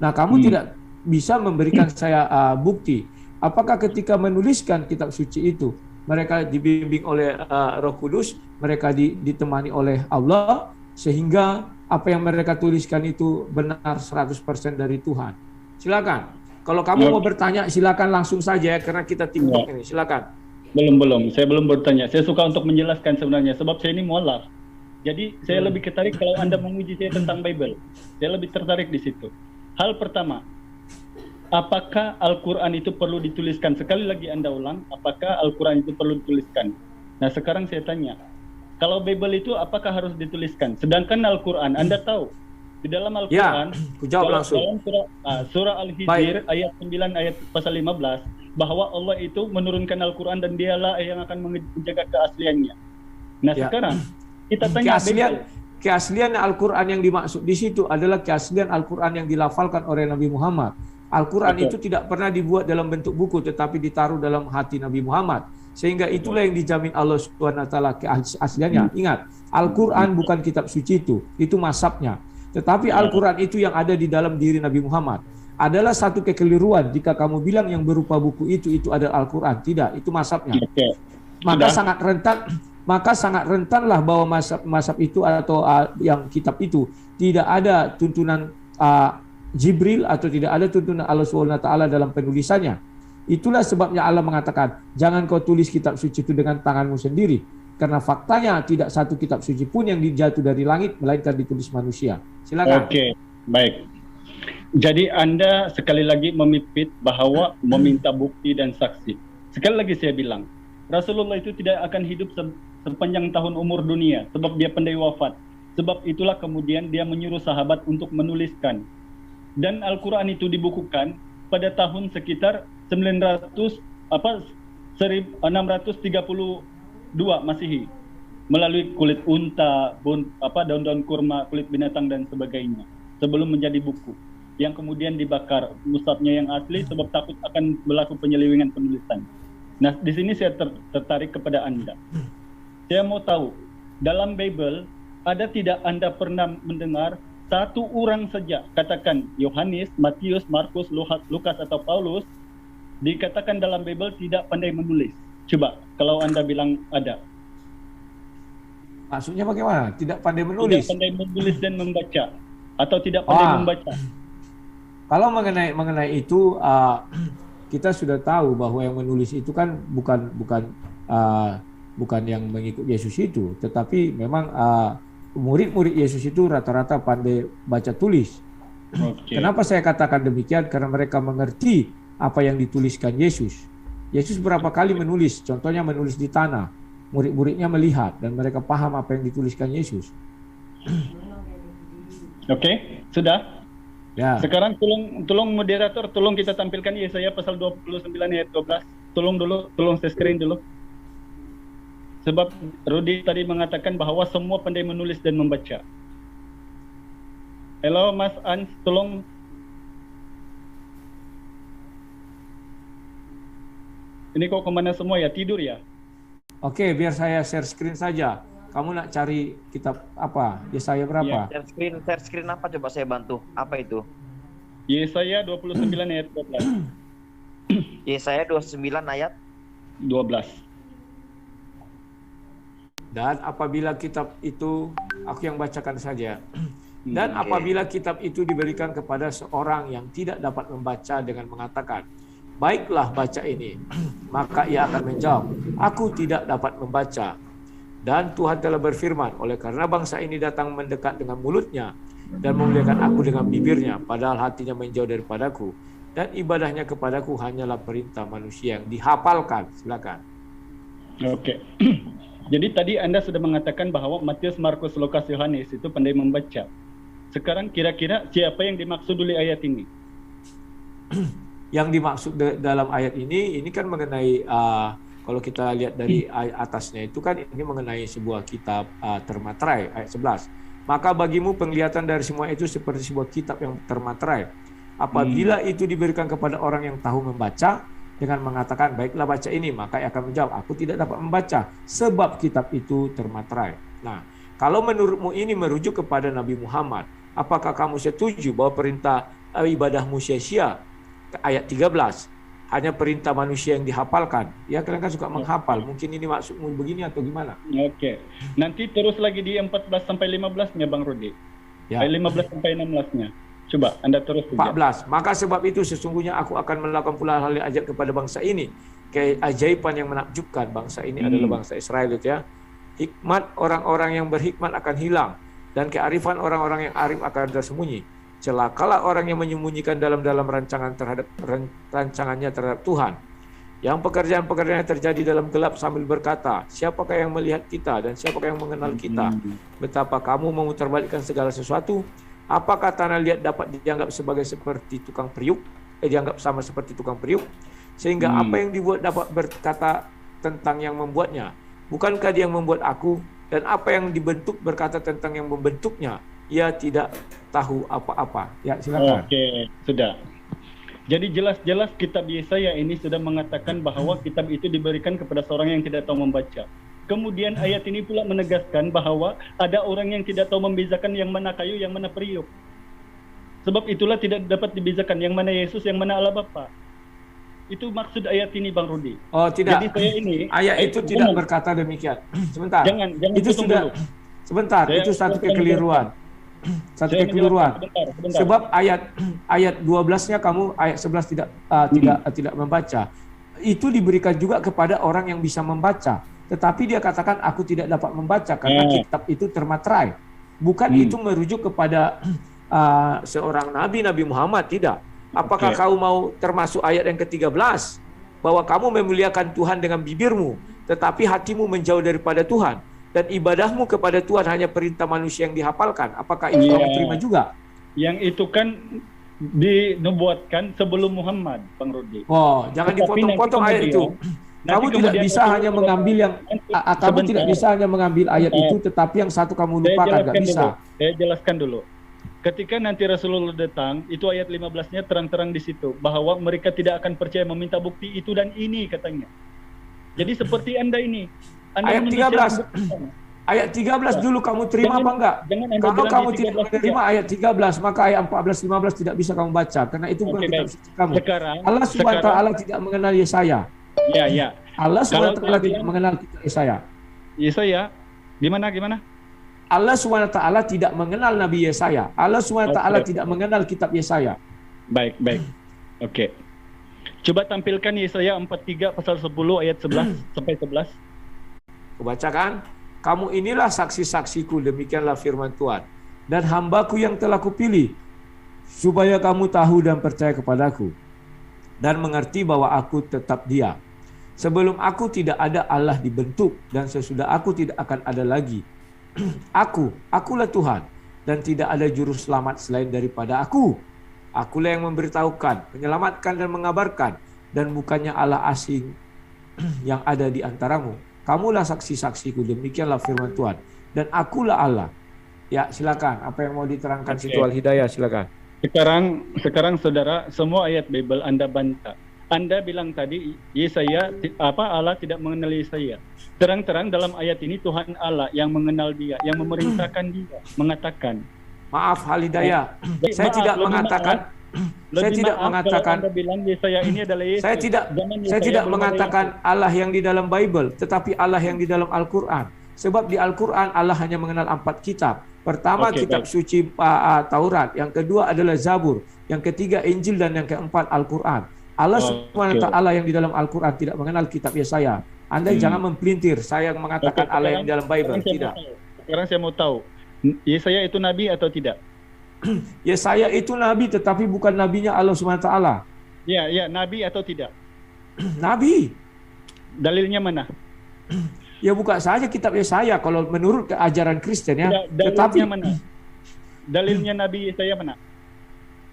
Nah, kamu tidak bisa memberikan saya bukti apakah ketika menuliskan kitab suci itu mereka dibimbing oleh Roh Kudus, mereka ditemani oleh Allah, sehingga apa yang mereka tuliskan itu benar 100% dari Tuhan. Silakan. Kalau kamu mau bertanya, silakan langsung saja, karena kita TikTok ini. Silakan. Belum. Saya belum bertanya. Saya suka untuk menjelaskan sebenarnya, sebab saya ini mualaf. Jadi saya lebih tertarik kalau Anda menguji saya tentang Bible. Saya lebih tertarik di situ. Hal pertama, apakah Al-Quran itu perlu dituliskan? Sekali lagi Anda ulang, apakah Al-Quran itu perlu dituliskan? Nah, sekarang saya tanya, kalau Bible itu apakah harus dituliskan? Sedangkan Al-Quran, Anda tahu, di dalam Al-Quran, dalam surah Al-Hijr ayat 9 ayat pasal 15, bahwa Allah itu menurunkan Al-Quran dan dialah yang akan menjaga keasliannya. Nah, sekarang kita tanya keaslian Al-Quran yang dimaksud di situ adalah keaslian Al-Quran yang dilafalkan oleh Nabi Muhammad. Al-Quran itu tidak pernah dibuat dalam bentuk buku, tetapi ditaruh dalam hati Nabi Muhammad. Sehingga itulah yang dijamin Allah Subhanahu wa taala keasliannya. Ingat, Al-Quran bukan kitab suci itu mazhabnya. Tetapi Al-Quran itu yang ada di dalam diri Nabi Muhammad. Adalah satu kekeliruan jika kamu bilang yang berupa buku itu adalah Al-Quran. Tidak, itu mazhabnya. Maka sangat rentanlah bahwa mazhab itu atau yang kitab itu tidak ada tuntunan Jibril atau tidak ada tuntunan Allah SWT dalam penulisannya. Itulah sebabnya Allah mengatakan, jangan kau tulis kitab suci itu dengan tanganmu sendiri. Karena faktanya tidak satu kitab suci pun yang dijatuh dari langit, melainkan ditulis manusia. Silakan. Oke, baik. Jadi Anda sekali lagi memipit bahwa meminta bukti dan saksi. Sekali lagi saya bilang, Rasulullah itu tidak akan hidup sepanjang tahun umur dunia, sebab dia pandai wafat. Sebab itulah kemudian dia menyuruh sahabat untuk menuliskan. Dan Al-Quran itu dibukukan pada tahun sekitar 632 Masehi melalui kulit unta, daun-daun kurma, kulit binatang dan sebagainya sebelum menjadi buku yang kemudian dibakar mushafnya yang asli sebab takut akan berlaku penyelewengan penulisan. Nah, di sini saya tertarik kepada Anda. Saya mau tahu, dalam Bible ada tidak Anda pernah mendengar satu orang saja, katakan Yohanes, Matius, Markus, Lukas atau Paulus, dikatakan dalam Bible tidak pandai menulis? Coba, kalau Anda bilang ada. Maksudnya bagaimana? Tidak pandai menulis? Tidak pandai menulis dan membaca, atau tidak pandai membaca. Kalau mengenai itu, kita sudah tahu bahwa yang menulis itu kan bukan yang mengikut Yesus itu, tetapi memang murid-murid Yesus itu rata-rata pandai baca tulis. Okay. Kenapa saya katakan demikian? Karena mereka mengerti apa yang dituliskan Yesus. Yesus berapa kali menulis, contohnya menulis di tanah. Murid-muridnya melihat dan mereka paham apa yang dituliskan Yesus. Oke, sudah. Ya. Sekarang tolong moderator, tolong kita tampilkan Yesaya pasal 29 ayat 12. Tolong saya screen dulu. Sebab Rudy tadi mengatakan bahwa semua pandai menulis dan membaca. Halo Mas Ans, tolong. Ini kok kemana semua ya? Tidur ya? Oke, biar saya share screen saja. Kamu nak cari kitab apa? Yesaya berapa? Ya. Share screen apa? Coba saya bantu. Apa itu? Yesaya 29 ayat 12. Yesaya 29 ayat 12. Dan apabila kitab itu, aku yang bacakan saja. Dan apabila kitab itu diberikan kepada seorang yang tidak dapat membaca dengan mengatakan, baiklah baca ini, maka ia akan menjawab, aku tidak dapat membaca. Dan Tuhan telah berfirman, oleh karena bangsa ini datang mendekat dengan mulutnya dan memuliakan aku dengan bibirnya, padahal hatinya menjauh daripadaku, dan ibadahnya kepadaku hanyalah perintah manusia yang dihafalkan. Silakan. Oke. Jadi tadi Anda sudah mengatakan bahwa Matius, Markus, Lukas, Yohanes itu pandai membaca. Sekarang kira-kira siapa yang dimaksud oleh ayat ini? Yang dimaksud dalam ayat ini kan mengenai kalau kita lihat dari atasnya itu kan ini mengenai sebuah kitab termaterai ayat 11. Maka bagimu penglihatan dari semua itu seperti sebuah kitab yang termaterai. Apabila itu diberikan kepada orang yang tahu membaca dengan mengatakan baiklah baca ini, maka ia akan menjawab aku tidak dapat membaca sebab kitab itu termaterai. Nah, kalau menurutmu ini merujuk kepada Nabi Muhammad, apakah kamu setuju bahwa perintah ibadahmu sia-sia? Ayat 13, hanya perintah manusia yang dihafalkan. Ya, kalian kan suka menghafal. Mungkin ini maksudmu begini atau gimana? Oke. Nanti terus lagi di 14 sampai 15-nya Bang Rudi. Ya. 15 sampai 16-nya. Coba Anda terus 14. Maka sebab itu sesungguhnya aku akan melakukan pula hal yang ajaib kepada bangsa ini. Keajaiban yang menakjubkan. Bangsa ini adalah bangsa Israel itu ya. Hikmat orang-orang yang berhikmat akan hilang. Dan kearifan orang-orang yang arif akan tersembunyi. Celakalah orang yang menyembunyikan dalam rancangannya terhadap Tuhan. Yang pekerjaan-pekerjaan terjadi dalam gelap sambil berkata, siapakah yang melihat kita dan siapakah yang mengenal kita? Betapa kamu memutarbalikkan segala sesuatu. Apakah tanah liat dapat dianggap seperti tukang periuk? Dianggap sama seperti tukang periuk? Sehingga apa yang dibuat dapat berkata tentang yang membuatnya? Bukankah dia yang membuat aku? Dan apa yang dibentuk berkata tentang yang membentuknya? Ia tidak tahu apa-apa. Ya, silakan. Oke, sudah. Jadi jelas-jelas kitab Yesaya ini sudah mengatakan bahwa kitab itu diberikan kepada seorang yang tidak tahu membaca. Kemudian ayat ini pula menegaskan bahwa ada orang yang tidak tahu membezakan yang mana kayu, yang mana periuk. Sebab itulah tidak dapat dibezakan yang mana Yesus, yang mana Allah Bapa. Itu maksud ayat ini Bang Rudi. Oh, tidak. Jadi saya ini ayat itu tidak berkata demikian. Sebentar. Jangan itu sudah dulu. Sebentar, Saya itu satu kekeliruan. Satu Saya kekeliruan. menjelaskan sebentar. Sebab ayat 12-nya kamu ayat 11 tidak membaca. Itu diberikan juga kepada orang yang bisa membaca. Tetapi dia katakan aku tidak dapat membaca karena kitab itu termaterai. Bukan itu merujuk kepada seorang Nabi Muhammad, tidak. Apakah kau mau termasuk ayat yang ke-13 bahwa kamu memuliakan Tuhan dengan bibirmu tetapi hatimu menjauh daripada Tuhan dan ibadahmu kepada Tuhan hanya perintah manusia yang dihafalkan? Apakah itu kamu terima juga? Yang itu kan dinubuatkan sebelum Muhammad, Bang Rudi. Oh, jangan dipotong-potong ayat itu. Kamu tidak bisa hanya mengambil yang kamu tidak bisa hanya mengambil ayat itu, tetapi yang satu kamu lupakan, nggak bisa. Saya jelaskan dulu. Ketika nanti Rasulullah datang, itu ayat 15-nya terang-terang di situ bahwa mereka tidak akan percaya meminta bukti itu dan ini katanya. Jadi seperti Anda ini. Anda Ayat 13. Ayat 13 dulu kamu terima apa enggak? Kalau kamu tidak menerima ayat 13, maka ayat 14 15 tidak bisa kamu baca karena itu bukan kitab suci kamu. Allah SWT tidak mengenal Yesaya. Ya. Allah SWT tidak mengenal kitab Yesaya. Yesaya gimana? Allah SWT tidak mengenal Nabi Yesaya. Allah SWT tidak mengenal kitab Yesaya. Baik. Oke. Coba tampilkan Yesaya 43 pasal 10 ayat 11 sampai 11. Kubacakan. Kamu inilah saksi-saksiku, demikianlah firman Tuhan. Dan hambaku yang telah kupilih, supaya kamu tahu dan percaya kepadaku. Dan mengerti bahwa aku tetap Dia. Sebelum aku tidak ada Allah dibentuk, dan sesudah aku tidak akan ada lagi. Akulah Tuhan, dan tidak ada juru selamat selain daripada aku. Akulah yang memberitahukan, menyelamatkan dan mengabarkan, dan bukannya Allah asing yang ada di antaramu. Kamulah saksi-saksiku, demikianlah firman Tuhan. Dan akulah Allah. Ya, silakan. Apa yang mau diterangkan situ Al-Hidayah, silakan. Sekarang saudara, semua ayat Bible Anda bantah. Anda bilang tadi Yesaya Allah tidak mengenal Yesaya. Terang-terang dalam ayat ini Tuhan Allah yang mengenal dia, yang memerintahkan dia, mengatakan. Maaf Al-Hidayah. Saya tidak mengatakan Anda bilang Yesaya ini adalah Yesus. Saya tidak mengatakan Allah yang di dalam Bible, tetapi Allah yang di dalam Al-Qur'an. Sebab di Al-Qur'an Allah hanya mengenal 4 kitab. Pertama kitab suci Taurat, yang kedua adalah Zabur, yang ketiga Injil, dan yang keempat Al-Qur'an. Allah SWT yang di dalam Al-Qur'an tidak mengenal kitab Yesaya. Anda jangan mempelintir saya mengatakan Allah yang di dalam Bible, tidak. Sekarang saya mau tahu, Yesaya itu nabi atau tidak? Yesaya itu nabi, tetapi bukan nabinya Allah SWT. Ya, nabi atau tidak? Nabi. Dalilnya mana? Ya buka saja kitab Yesaya kalau menurut ajaran Kristen ya. Dalilnya mana? Dalilnya Nabi Yesaya mana?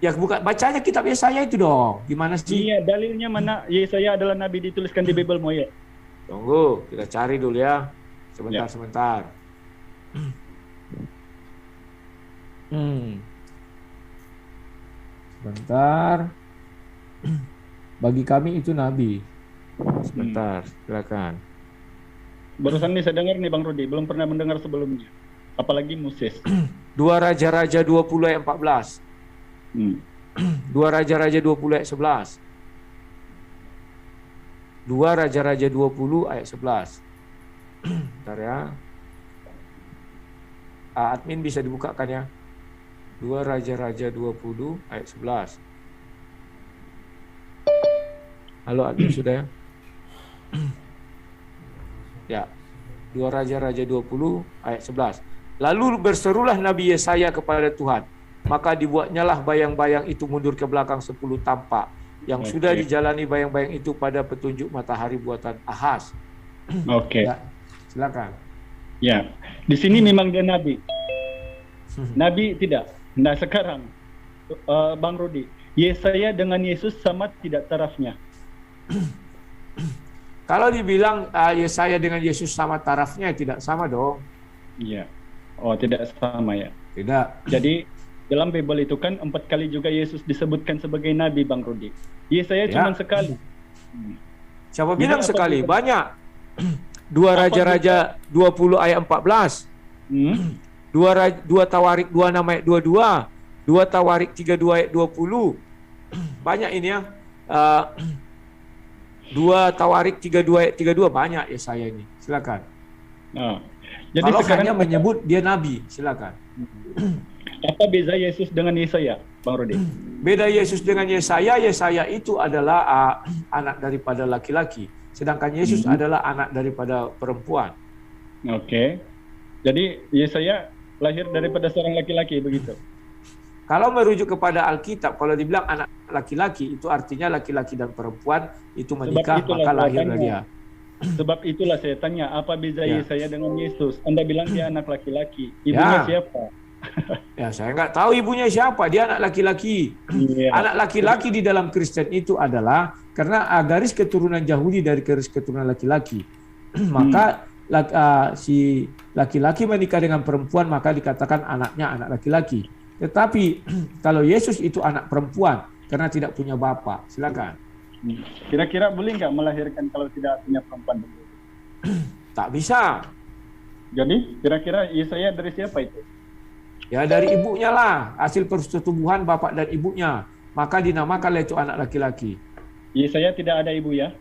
Ya buka, bacanya kitab Yesaya itu dong. Gimana sih? Iya, dalilnya mana Yesaya adalah nabi dituliskan di Bible Moya? Tunggu, kita cari dulu ya. Sebentar. Sebentar. Bagi kami itu nabi. Sebentar, silakan. Barusan nih saya dengar nih Bang Rudi, belum pernah mendengar sebelumnya. Apalagi Moses. 2 Raja-Raja 20 ayat 14. 2 Raja-Raja 20 ayat 11. 2 Raja-Raja 20 ayat 11. Bentar ya. Admin bisa dibukakan ya. 2 Raja-Raja 20 ayat 11. Halo admin sudah ya? Ya. 2 Raja-Raja 20 ayat 11. Lalu berserulah Nabi Yesaya kepada Tuhan. Maka dibuatnyalah bayang-bayang itu mundur ke belakang 10 tampak. Yang sudah dijalani bayang-bayang itu pada petunjuk matahari buatan Ahaz. Ya, silakan. Ya, di sini memang dia nabi. Nabi tidak. Nah sekarang, Bang Rudi, Yesaya dengan Yesus sama tidak tarafnya? Kalau dibilang Yesaya dengan Yesus sama tarafnya, tidak sama dong. Iya. Oh, tidak sama ya? Tidak. Jadi dalam Bible itu kan 4 kali juga Yesus disebutkan sebagai nabi, Bang Rudi. Yesaya cuma sekali. Siapa bilang sekali? Banyak. 2 Raja-Raja 20 ayat 14. 2 Tawarik 26 ayat 22. 2 Tawarik 32 ayat 20. Banyak ini ya. 2 Tawarik 32 ayat 32, banyak Yesaya ini. Silakan. Jadi kalau sekarang hanya menyebut dia nabi, silakan. Apa beza Yesus dengan Yesaya, Bang Rudi? Beda Yesus dengan Yesaya, Yesaya itu adalah anak daripada laki-laki, sedangkan Yesus adalah anak daripada perempuan. Oke. Jadi Yesaya lahir daripada seorang laki-laki begitu. Kalau merujuk kepada Alkitab, kalau dibilang anak laki-laki, itu artinya laki-laki dan perempuan itu menikah, itulah maka saya lahirlah tanya. dia. Sebab itulah saya tanya, apa beza Ya. Yesaya dengan Yesus? Anda bilang dia anak laki-laki. Ibunya Ya. siapa? Ya, saya nggak tahu ibunya siapa, dia anak laki-laki. Iya. Anak laki-laki di dalam Kristen itu adalah karena garis keturunan Yahudi dari garis keturunan laki-laki. Maka si laki-laki menikah dengan perempuan, maka dikatakan anaknya anak laki-laki. Tetapi kalau Yesus itu anak perempuan karena tidak punya bapak. Silakan. Kira-kira boleh nggak melahirkan kalau tidak punya perempuan? Tak bisa. Jadi kira-kira Yesaya dari siapa itu? Ya dari ibunya lah, hasil persetubuhan bapak dan ibunya. Maka dinamakanlah itu anak laki-laki. Yesaya tidak ada ibu ya?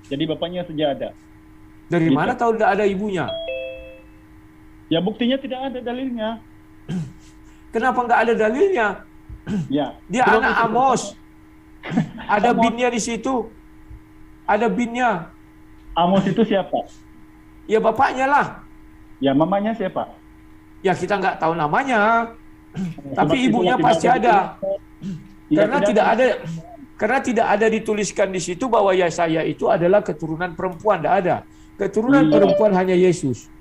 Jadi bapaknya saja ada. Dari Gitu. mana tahu tidak ada ibunya? Ya buktinya tidak ada dalilnya. Kenapa nggak ada dalilnya? Ya. Dia Terus anak itu- Amos. Ada Amos. binnya di situ. Ada binnya. Amos itu siapa? Ya bapaknya lah. Ya mamanya siapa? Ya kita nggak tahu namanya. Tapi Sebab ibunya itulah pasti tidak ada. Ya, Karena tidak ada dituliskan di situ bahwa Yesaya itu adalah keturunan perempuan. Tidak ada. Keturunan Iya. perempuan hanya Yesus.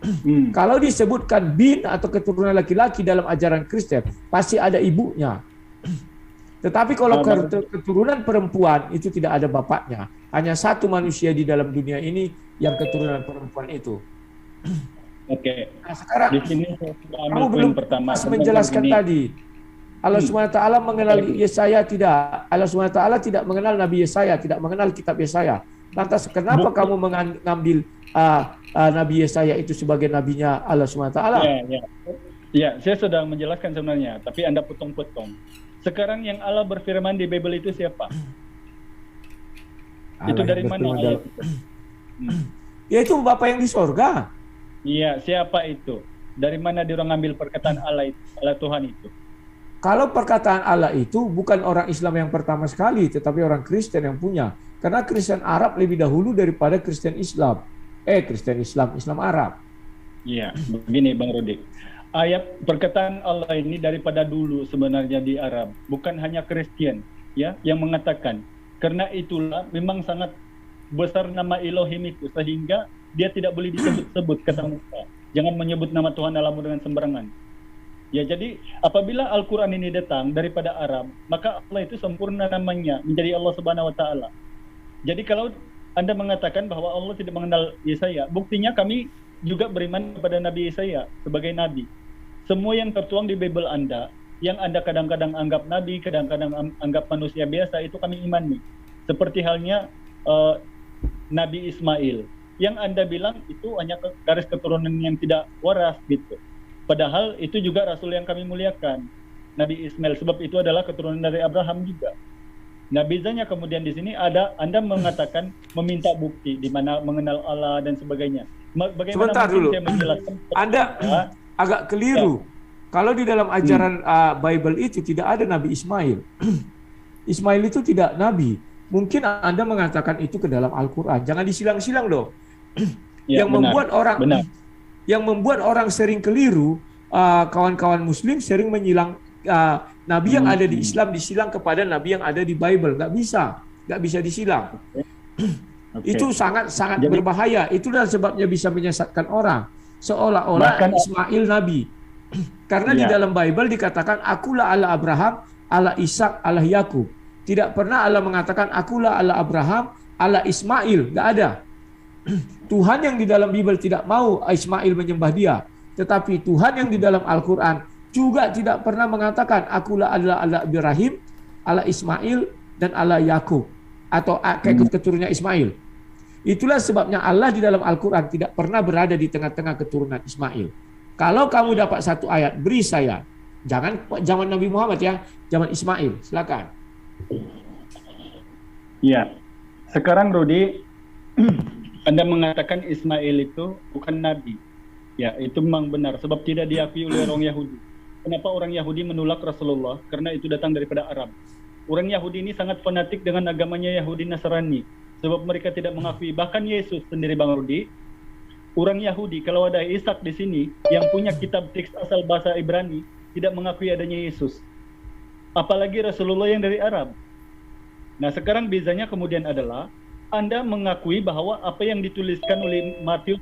Hmm. Kalau disebutkan bin atau keturunan laki-laki dalam ajaran Kristen, pasti ada ibunya. Tetapi kalau keturunan perempuan itu tidak ada bapaknya. Hanya satu manusia di dalam dunia ini yang keturunan perempuan itu. Oke. Nah, sekarang Di sini saya sudah ambil kamu poin belum pertama. pas menjelaskan Begini. tadi. Allah SWT mengenal Yesaya tidak. Allah SWT tidak mengenal Nabi Yesaya, tidak mengenal kitab Yesaya. Lantas kenapa kamu mengambil Nabi Yesaya itu sebagai nabinya Allah SWT? Ya, saya sudah menjelaskan sebenarnya, tapi Anda potong-potong. Sekarang yang Allah berfirman di Bible itu siapa? Itu dari mana ayat itu? Ya itu Bapa yang di sorga. Iya, siapa itu? Dari mana dia orang ngambil perkataan Allah itu, Allah Tuhan itu? Kalau perkataan Allah itu bukan orang Islam yang pertama sekali, tetapi orang Kristen yang punya. Karena Kristen Arab lebih dahulu daripada Kristen Islam. Kristen Islam, Islam Arab. Iya, begini Bang Rudi. Ayat perkataan Allah ini daripada dulu sebenarnya di Arab, bukan hanya Kristen ya yang mengatakan. Karena itulah memang sangat besar nama Elohim itu sehingga dia tidak boleh disebut-sebut kata Musa. Jangan menyebut nama Tuhan Allahmu dengan sembarangan. Ya, jadi apabila Al-Quran ini datang daripada Arab, maka Allah itu sempurna namanya menjadi Allah Subhanahu Wa Taala. Jadi kalau Anda mengatakan bahwa Allah tidak mengenal Yesaya, buktinya kami juga beriman kepada Nabi Yesaya sebagai nabi. Semua yang tertuang di Bible Anda, yang Anda kadang-kadang anggap nabi, kadang-kadang anggap manusia biasa, itu kami imani. Seperti halnya Nabi Ismail, yang Anda bilang itu hanya garis keturunan yang tidak waras gitu. Padahal itu juga rasul yang kami muliakan, Nabi Ismail, sebab itu adalah keturunan dari Abraham juga. Nah, bezanya kemudian di sini ada Anda mengatakan meminta bukti di mana mengenal Allah dan sebagainya. Bagaimana Sebentar dulu. saya menjelaskan? Anda agak keliru. Kalau di dalam ajaran Bible itu tidak ada Nabi Ismail. Ismail itu tidak nabi. Mungkin Anda mengatakan itu ke dalam Al-Quran. Jangan disilang-silang dong. Ya, Yang membuat orang sering keliru, kawan-kawan Muslim sering menyilang nabi yang ada di Islam disilang kepada nabi yang ada di Bible. Nggak bisa disilang. Itu sangat berbahaya. Itulah sebabnya bisa menyesatkan orang. Seolah-olah Ismail nabi. Karena di dalam Bible dikatakan akulah Allah Abraham, Allah Ishak, Allah Yakub. Tidak pernah Allah mengatakan akulah Allah Abraham, Allah Ismail. Nggak ada. Tuhan yang di dalam Bible tidak mau Ismail menyembah dia. Tetapi Tuhan yang di dalam Al-Quran juga tidak pernah mengatakan akulah Allah Ibrahim, Allah Ismail, dan Allah Yakub. Atau keturunannya Ismail. Itulah sebabnya Allah di dalam Al-Quran tidak pernah berada di tengah-tengah keturunan Ismail. Kalau kamu dapat satu ayat, beri saya. Jangan zaman Nabi Muhammad ya, zaman Ismail. Silakan. Ya, sekarang Rudi, Anda mengatakan Ismail itu bukan nabi. Ya, itu memang benar sebab tidak diakui oleh orang Yahudi. kenapa orang Yahudi menolak Rasulullah? Karena itu datang daripada Arab. Orang Yahudi ini sangat fanatik dengan agamanya Yahudi Nasrani, sebab mereka tidak mengakui bahkan Yesus sendiri, Bang Rudi. Orang Yahudi, kalau ada Ishak di sini yang punya kitab teks asal bahasa Ibrani, tidak mengakui adanya Yesus. Apalagi Rasulullah yang dari Arab. Nah, sekarang bezanya kemudian adalah Anda mengakui bahwa apa yang dituliskan oleh Matius,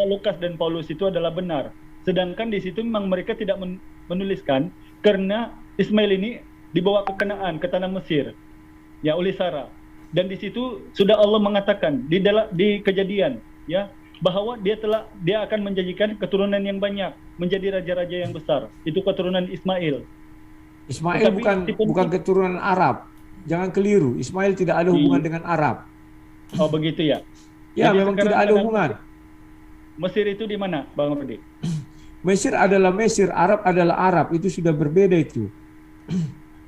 Lukas dan Paulus itu adalah benar. Sedangkan di situ memang mereka tidak menuliskan karena Ismail ini dibawa ke Kanaan, ke tanah Mesir, ya, oleh Sarah. Dan di situ sudah Allah mengatakan di Kejadian, ya, bahwa dia akan menjanjikan keturunan yang banyak, menjadi raja-raja yang besar. Itu keturunan Ismail. Ismail bukan keturunan Arab. Jangan keliru. Ismail tidak ada hubungan dengan Arab. Oh, begitu ya? Ya, Jadi memang tidak ada hubungan. Mesir itu di mana, Bang Rudi? Mesir adalah Mesir, Arab adalah Arab. Itu sudah berbeda itu.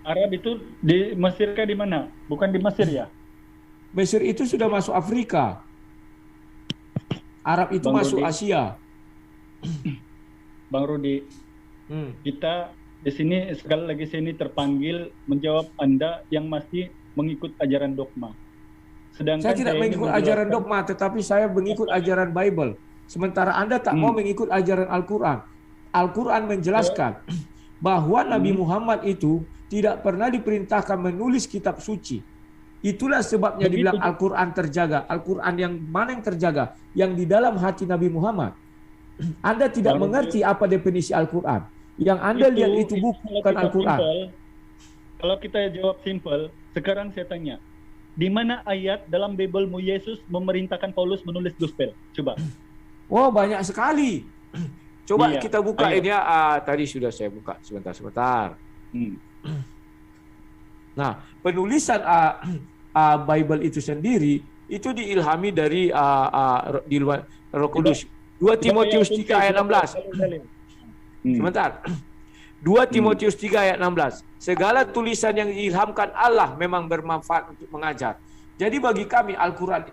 Arab itu di Mesir kah di mana? Bukan di Mesir ya? Mesir itu sudah masuk Afrika. Arab itu Bang masuk Rudi. Asia. Bang Rudi, kita di sini sekali lagi saya terpanggil menjawab Anda yang masih mengikut ajaran dogma. Sedangkan Saya tidak mengikut ajaran dogma, tetapi saya mengikut ajaran Bible. Sementara Anda tak mau mengikut ajaran Al-Quran. Al-Quran menjelaskan bahwa Nabi Muhammad itu tidak pernah diperintahkan menulis kitab suci. Itulah sebabnya dibilang Al-Quran terjaga. Al-Quran yang mana yang terjaga? Yang di dalam hati Nabi Muhammad. Anda tidak mengerti apa definisi Al-Quran. Yang Anda lihat itu bukan Al-Quran. Kalau kita jawab simpel, sekarang saya tanya, di mana ayat dalam Bible-mu Yesus memerintahkan Paulus menulis gospel? Coba. Oh, banyak sekali. Coba Iya, kita buka ayo. ini ya. Tadi sudah saya buka. Sebentar. Nah, penulisan Bible itu sendiri itu diilhami dari di luar Roh Kudus. 2 Timotius 3 ayat 16. Sebentar. 2 Timotius 3 ayat 16. Segala tulisan yang diilhamkan Allah memang bermanfaat untuk mengajar. Jadi bagi kami Al-Quran,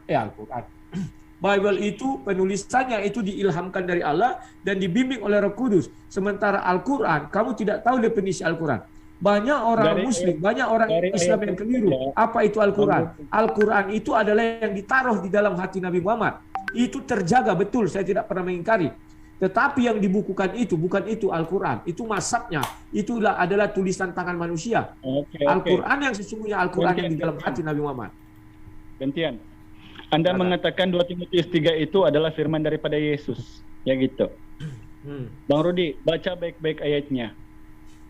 Bible itu penulisannya itu diilhamkan dari Allah dan dibimbing oleh Roh Kudus. Sementara Al-Quran, kamu tidak tahu definisi Al-Quran. Banyak orang Muslim, banyak orang Islam yang keliru. Apa itu Al-Quran? Al-Quran itu adalah yang ditaruh di dalam hati Nabi Muhammad. Itu terjaga betul, saya tidak pernah mengingkari. Tetapi yang dibukukan itu bukan itu Al-Quran. Itu masabnya. Itulah adalah tulisan tangan manusia. Al-Quran yang sesungguhnya Al-Quran yang di dalam hati Nabi Muhammad. Gantian. Anda mengatakan 2 Timotius 3 itu adalah firman daripada Yesus. Ya gitu. Bang Rudi, baca baik-baik ayatnya.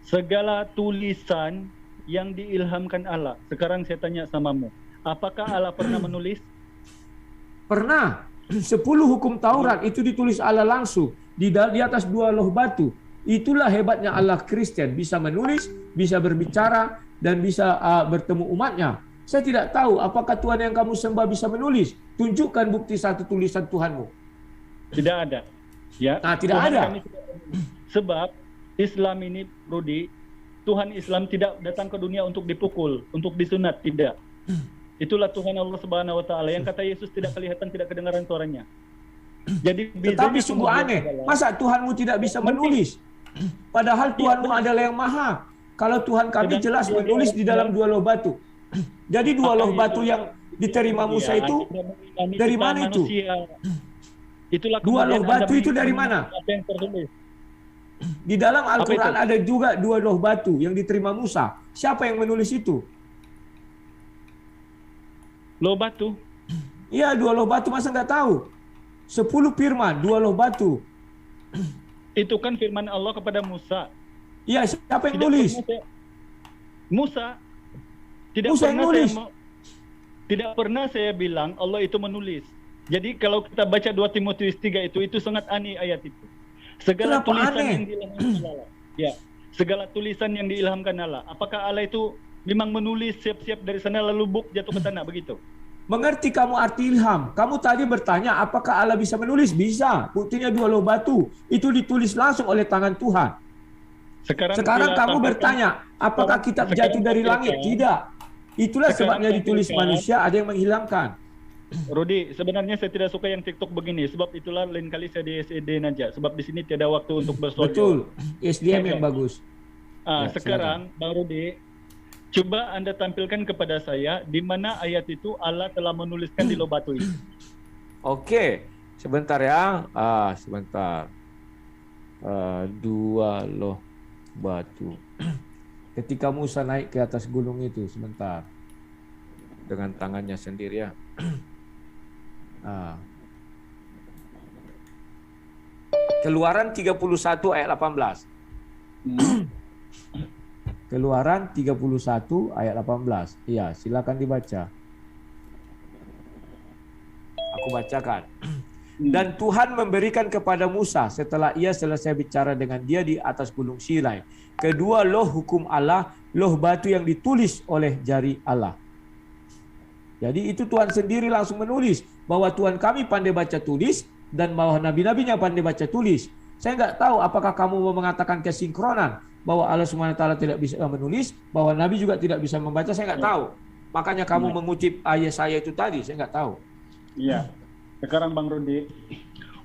Segala tulisan yang diilhamkan Allah. Sekarang saya tanya samamu. Apakah Allah pernah menulis? Pernah. 10 hukum Taurat itu ditulis Allah langsung di atas 2 loh batu. Itulah hebatnya Allah Kristen, bisa menulis, bisa berbicara, dan bisa bertemu umatnya. Saya tidak tahu apakah Tuhan yang kamu sembah bisa menulis. Tunjukkan bukti satu tulisan Tuhanmu. Tidak ada. Ya. Nah, tidak Tuhan ada. Sebab Islam ini, Rudi, Tuhan Islam tidak datang ke dunia untuk dipukul, untuk disunat, tidak. Itulah Tuhan Allah Subhanahu wa taala yang kata Yesus tidak kelihatan, tidak kedengaran suaranya. Jadi tetapi sungguh aneh, masa Tuhanmu tidak bisa menulis? Padahal Tuhanmu adalah yang maha. Kalau Tuhan kami jelas menulis di dalam 2 loh batu. Jadi 2 loh batu yang diterima Musa itu dari mana itu? Itulah 2 loh batu itu dari mana? Apa yang tertulis? Di dalam Al-Quran ada juga 2 loh batu yang diterima Musa. Siapa yang menulis itu? Loh batu? Iya, 2 loh batu, masa nggak tahu? 10 firman, 2 loh batu. Itu kan firman Allah kepada Musa. Iya, siapa yang nulis? Musa. Tidak Musa pernah yang nulis. tidak pernah saya bilang Allah itu menulis. Jadi kalau kita baca 2 Timotius 3 itu sangat aneh ayat itu. Segala Kenapa tulisan aneh? yang diilhamkan Allah. Ya, segala tulisan yang diilhamkan Allah. Apakah Allah itu memang menulis siap-siap dari sana lalu buk jatuh ke tanah begitu? Mengerti kamu arti ilham? Kamu tadi bertanya apakah Allah bisa menulis? Bisa. Buktinya 2 loh batu. Itu ditulis langsung oleh tangan Tuhan. Sekarang kamu bertanya, apakah kitab jatuh dari langit? Tidak. Itulah sebabnya ditulis manusia, ada yang menghilangkan. Rudi, sebenarnya saya tidak suka yang TikTok begini, sebab itulah lain kali saya di SED aja, sebab di sini tiada waktu untuk bersoal. Betul, SDM yang bagus. Ya, sekarang Bang Rudi, coba Anda tampilkan kepada saya di mana ayat itu Allah telah menuliskan di loh batu itu. Oke, sebentar ya. Sebentar. 2 loh batu. Ketika Musa naik ke atas gunung itu, sebentar. Dengan tangannya sendiri ya. Keluaran 31 ayat 18. Keluaran 31 ayat 18. Iya, silakan dibaca. Aku bacakan. Dan Tuhan memberikan kepada Musa setelah ia selesai bicara dengan dia di atas gunung Sinai kedua loh hukum Allah, loh batu yang ditulis oleh jari Allah. Jadi itu Tuhan sendiri langsung menulis bahwa Tuhan kami pandai baca tulis dan bahwa nabi-nabinya pandai baca tulis. Saya nggak tahu apakah kamu mau mengatakan kesinkronan bahwa Allah SWT tidak bisa menulis, bahwa nabi juga tidak bisa membaca. Saya nggak tahu. Makanya kamu mengutip ayat saya itu tadi, saya nggak tahu. Iya. Sekarang Bang Rudi,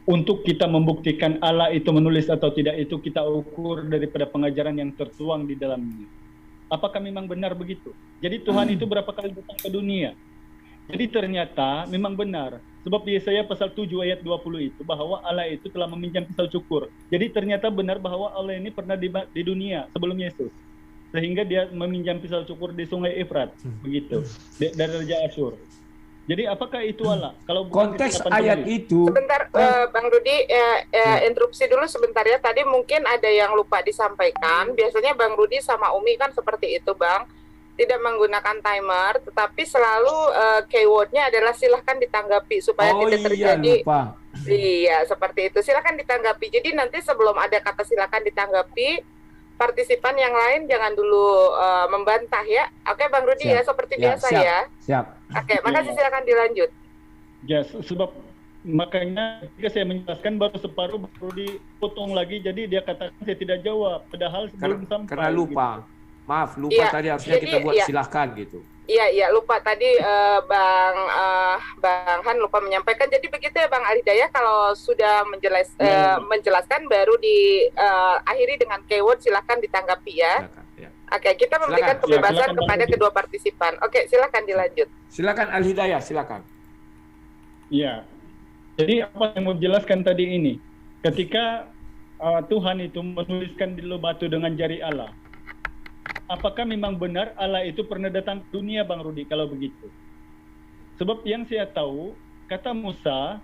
untuk kita membuktikan Allah itu menulis atau tidak itu kita ukur daripada pengajaran yang tertuang di dalamnya. Apakah memang benar begitu? Jadi Tuhan itu berapa kali datang ke dunia? Jadi ternyata memang benar. Sebab di Yesaya pasal 7 ayat 20 itu bahwa Allah itu telah meminjam pisau cukur. Jadi ternyata benar bahwa Allah ini pernah di dunia sebelum Yesus. Sehingga dia meminjam pisau cukur di sungai Efrat. Begitu. Dari Raja Asyur. Jadi apakah itu Allah? Kalau konteks ayat itu. Sebentar, Bang Rudi, interupsi dulu sebentar ya. Tadi mungkin ada yang lupa disampaikan. Biasanya Bang Rudi sama Umi kan seperti itu, Bang. Tidak menggunakan timer, tetapi selalu keywordnya adalah silahkan ditanggapi supaya tidak terjadi. Lupa. Iya, seperti itu. Silahkan ditanggapi. Jadi nanti sebelum ada kata silahkan ditanggapi, partisipan yang lain jangan dulu membantah ya. Oke, Bang Rudi ya, seperti biasa siap, ya. Siap. Oke, makasih, silakan dilanjut. Ya, sebab makanya ketika saya menjelaskan baru separuh baru dipotong lagi, jadi dia katakan saya tidak jawab, padahal sebelum sampai. Karena lupa. Gitu. Maaf, lupa Ya, tadi harusnya jadi, kita buat ya. silahkan gitu. Iya, lupa tadi Bang Han lupa menyampaikan. Jadi begitu ya Bang Alhidayah, kalau sudah menjelaskan baru diakhiri dengan keyword silahkan ditanggapi ya. Silakan, ya. Oke, kita memberikan Silakan. kebebasan Silakan, kepada Bang. kedua partisipan. Oke, silakan dilanjut. Silakan Al-Hidayah, silakan. Iya. Jadi apa yang mau jelaskan tadi ini? Ketika Tuhan itu menuliskan di loh batu dengan jari Allah. Apakah memang benar Allah itu pernah datang ke dunia, Bang Rudi, kalau begitu? Sebab yang saya tahu, kata Musa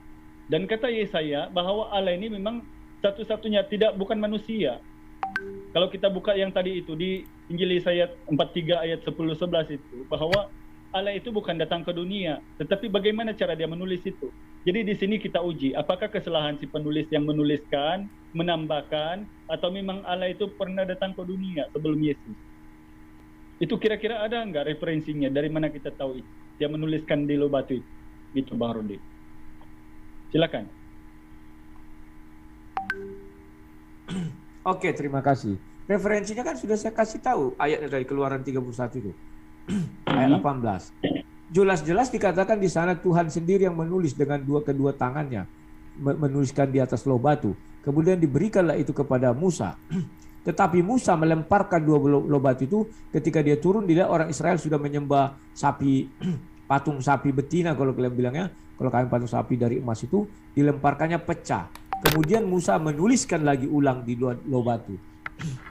dan kata Yesaya bahwa Allah ini memang satu-satunya, bukan manusia. Kalau kita buka yang tadi itu di Injil Yesaya 43 ayat 10-11 itu, bahwa Allah itu bukan datang ke dunia, tetapi bagaimana cara dia menulis itu. Jadi di sini kita uji, apakah kesalahan si penulis yang menuliskan, menambahkan, atau memang Allah itu pernah datang ke dunia sebelum Yesus. Itu kira-kira ada nggak referensinya? Dari mana kita tahu itu? Dia menuliskan di loh batu itu. Gitu Bang Rudi. Silakan. Oke, terima kasih. Referensinya kan sudah saya kasih tahu ayatnya dari Keluaran 31 itu. Ayat 18. Jelas-jelas dikatakan di sana Tuhan sendiri yang menulis dengan kedua tangannya. Menuliskan di atas loh batu. Kemudian diberikanlah itu kepada Musa. Tetapi Musa melemparkan dua loh batu itu ketika dia turun, dilihat orang Israel sudah menyembah sapi, patung sapi betina kalau kalian bilangnya, kalau kalian patung sapi dari emas itu, dilemparkannya pecah. Kemudian Musa menuliskan lagi ulang di loh batu.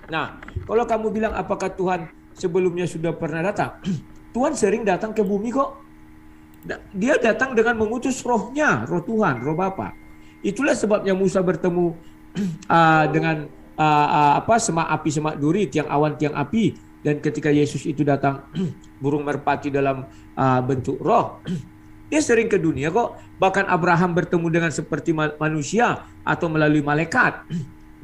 Nah, kalau kamu bilang apakah Tuhan sebelumnya sudah pernah datang? Tuhan sering datang ke bumi kok. Dia datang dengan mengutus rohnya, roh Tuhan, roh Bapa. Itulah sebabnya Musa bertemu dengan semak api, semak duri, tiang awan, tiang api. Dan ketika Yesus itu datang burung merpati dalam bentuk roh, dia sering ke dunia kok. Bahkan Abraham bertemu dengan seperti manusia atau melalui malaikat.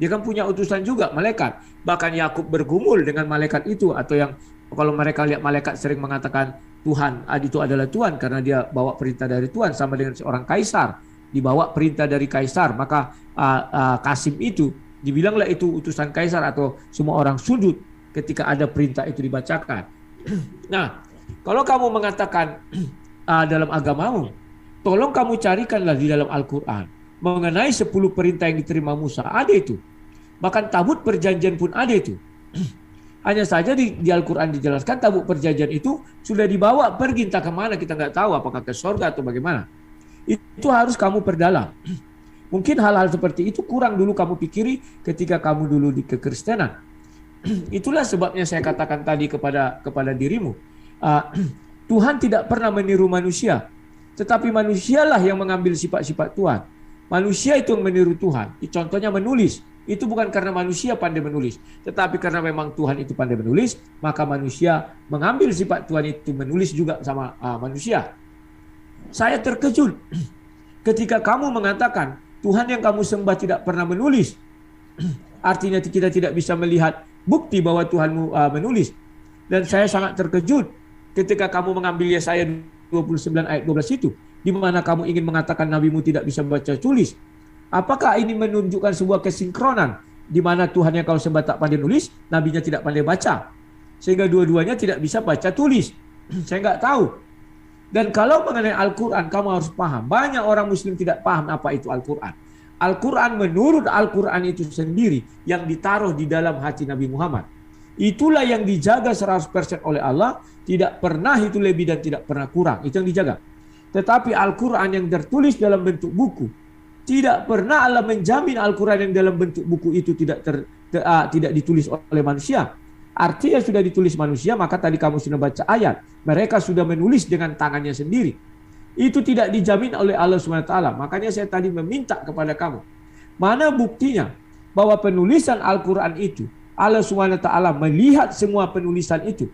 Dia kan punya utusan juga, malaikat. Bahkan Yakub bergumul dengan malaikat itu, atau yang kalau mereka lihat malaikat sering mengatakan Tuhan, itu adalah Tuhan karena dia bawa perintah dari Tuhan, sama dengan seorang kaisar dibawa perintah dari kaisar, maka Kasim itu dibilanglah itu utusan kaisar atau semua orang sujud ketika ada perintah itu dibacakan. Nah, kalau kamu mengatakan dalam agamamu, tolong kamu carikanlah di dalam Al-Quran mengenai 10 perintah yang diterima Musa, ada itu. Bahkan tabut perjanjian pun ada itu. Hanya saja di Al-Quran dijelaskan tabut perjanjian itu sudah dibawa pergi entah kemana, kita nggak tahu apakah ke surga atau bagaimana. Itu harus kamu perdalam. Mungkin hal-hal seperti itu kurang dulu kamu pikiri ketika kamu dulu di kekristenan. Itulah sebabnya saya katakan tadi kepada dirimu, Tuhan tidak pernah meniru manusia, tetapi manusialah yang mengambil sifat-sifat Tuhan. Manusia itu yang meniru Tuhan. Contohnya menulis. Itu bukan karena manusia pandai menulis, tetapi karena memang Tuhan itu pandai menulis, maka manusia mengambil sifat Tuhan itu menulis juga sama manusia. Saya terkejut ketika kamu mengatakan Tuhan yang kamu sembah tidak pernah menulis. Artinya kita tidak bisa melihat bukti bahwa Tuhanmu menulis. Dan saya sangat terkejut ketika kamu mengambil Yesaya 29 ayat 12 itu, di mana kamu ingin mengatakan nabimu tidak bisa baca tulis. Apakah ini menunjukkan sebuah kesinkronan di mana Tuhan yang kau sembah tak pandai nulis, nabinya tidak pandai baca, sehingga dua-duanya tidak bisa baca tulis? Saya nggak tahu. Dan kalau mengenai Al-Quran, kamu harus paham, banyak orang Muslim tidak paham apa itu Al-Quran. Al-Quran menurut Al-Quran itu sendiri yang ditaruh di dalam hati Nabi Muhammad. Itulah yang dijaga 100% oleh Allah, tidak pernah itu lebih dan tidak pernah kurang, itu yang dijaga. Tetapi Al-Quran yang tertulis dalam bentuk buku, tidak pernah Allah menjamin Al-Quran yang dalam bentuk buku itu tidak ditulis oleh manusia. Artinya sudah ditulis manusia, maka tadi kamu sudah baca ayat, mereka sudah menulis dengan tangannya sendiri. Itu tidak dijamin oleh Allah SWT. Makanya saya tadi meminta kepada kamu, mana buktinya bahwa penulisan Al-Quran itu Allah SWT melihat semua penulisan itu,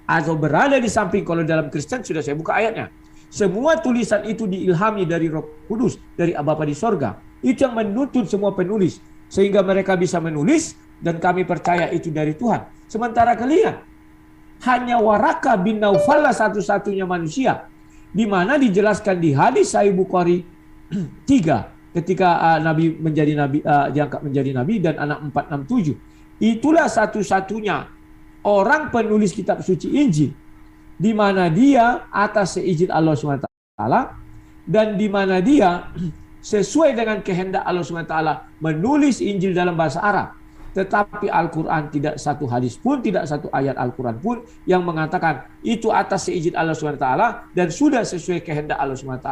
atau berada di samping. Kalau dalam Kristen sudah saya buka ayatnya, semua tulisan itu diilhami dari Roh Kudus, dari Bapa di sorga. Itu yang menuntun semua penulis, sehingga mereka bisa menulis, dan kami percaya itu dari Tuhan. Sementara kalian, hanya Waraka bin Naufal satu-satunya manusia, di mana dijelaskan di hadis Sahih Bukhari 3, ketika Nabi menjadi Nabi, diangkat menjadi Nabi, dan anak 467. Itulah satu-satunya orang penulis kitab suci Injil, di mana dia atas seizin Allah SWT, dan di mana dia sesuai dengan kehendak Allah SWT menulis Injil dalam bahasa Arab. Tetapi Al-Quran tidak satu hadis pun, tidak satu ayat Al-Quran pun yang mengatakan itu atas seizin Allah SWT dan sudah sesuai kehendak Allah SWT.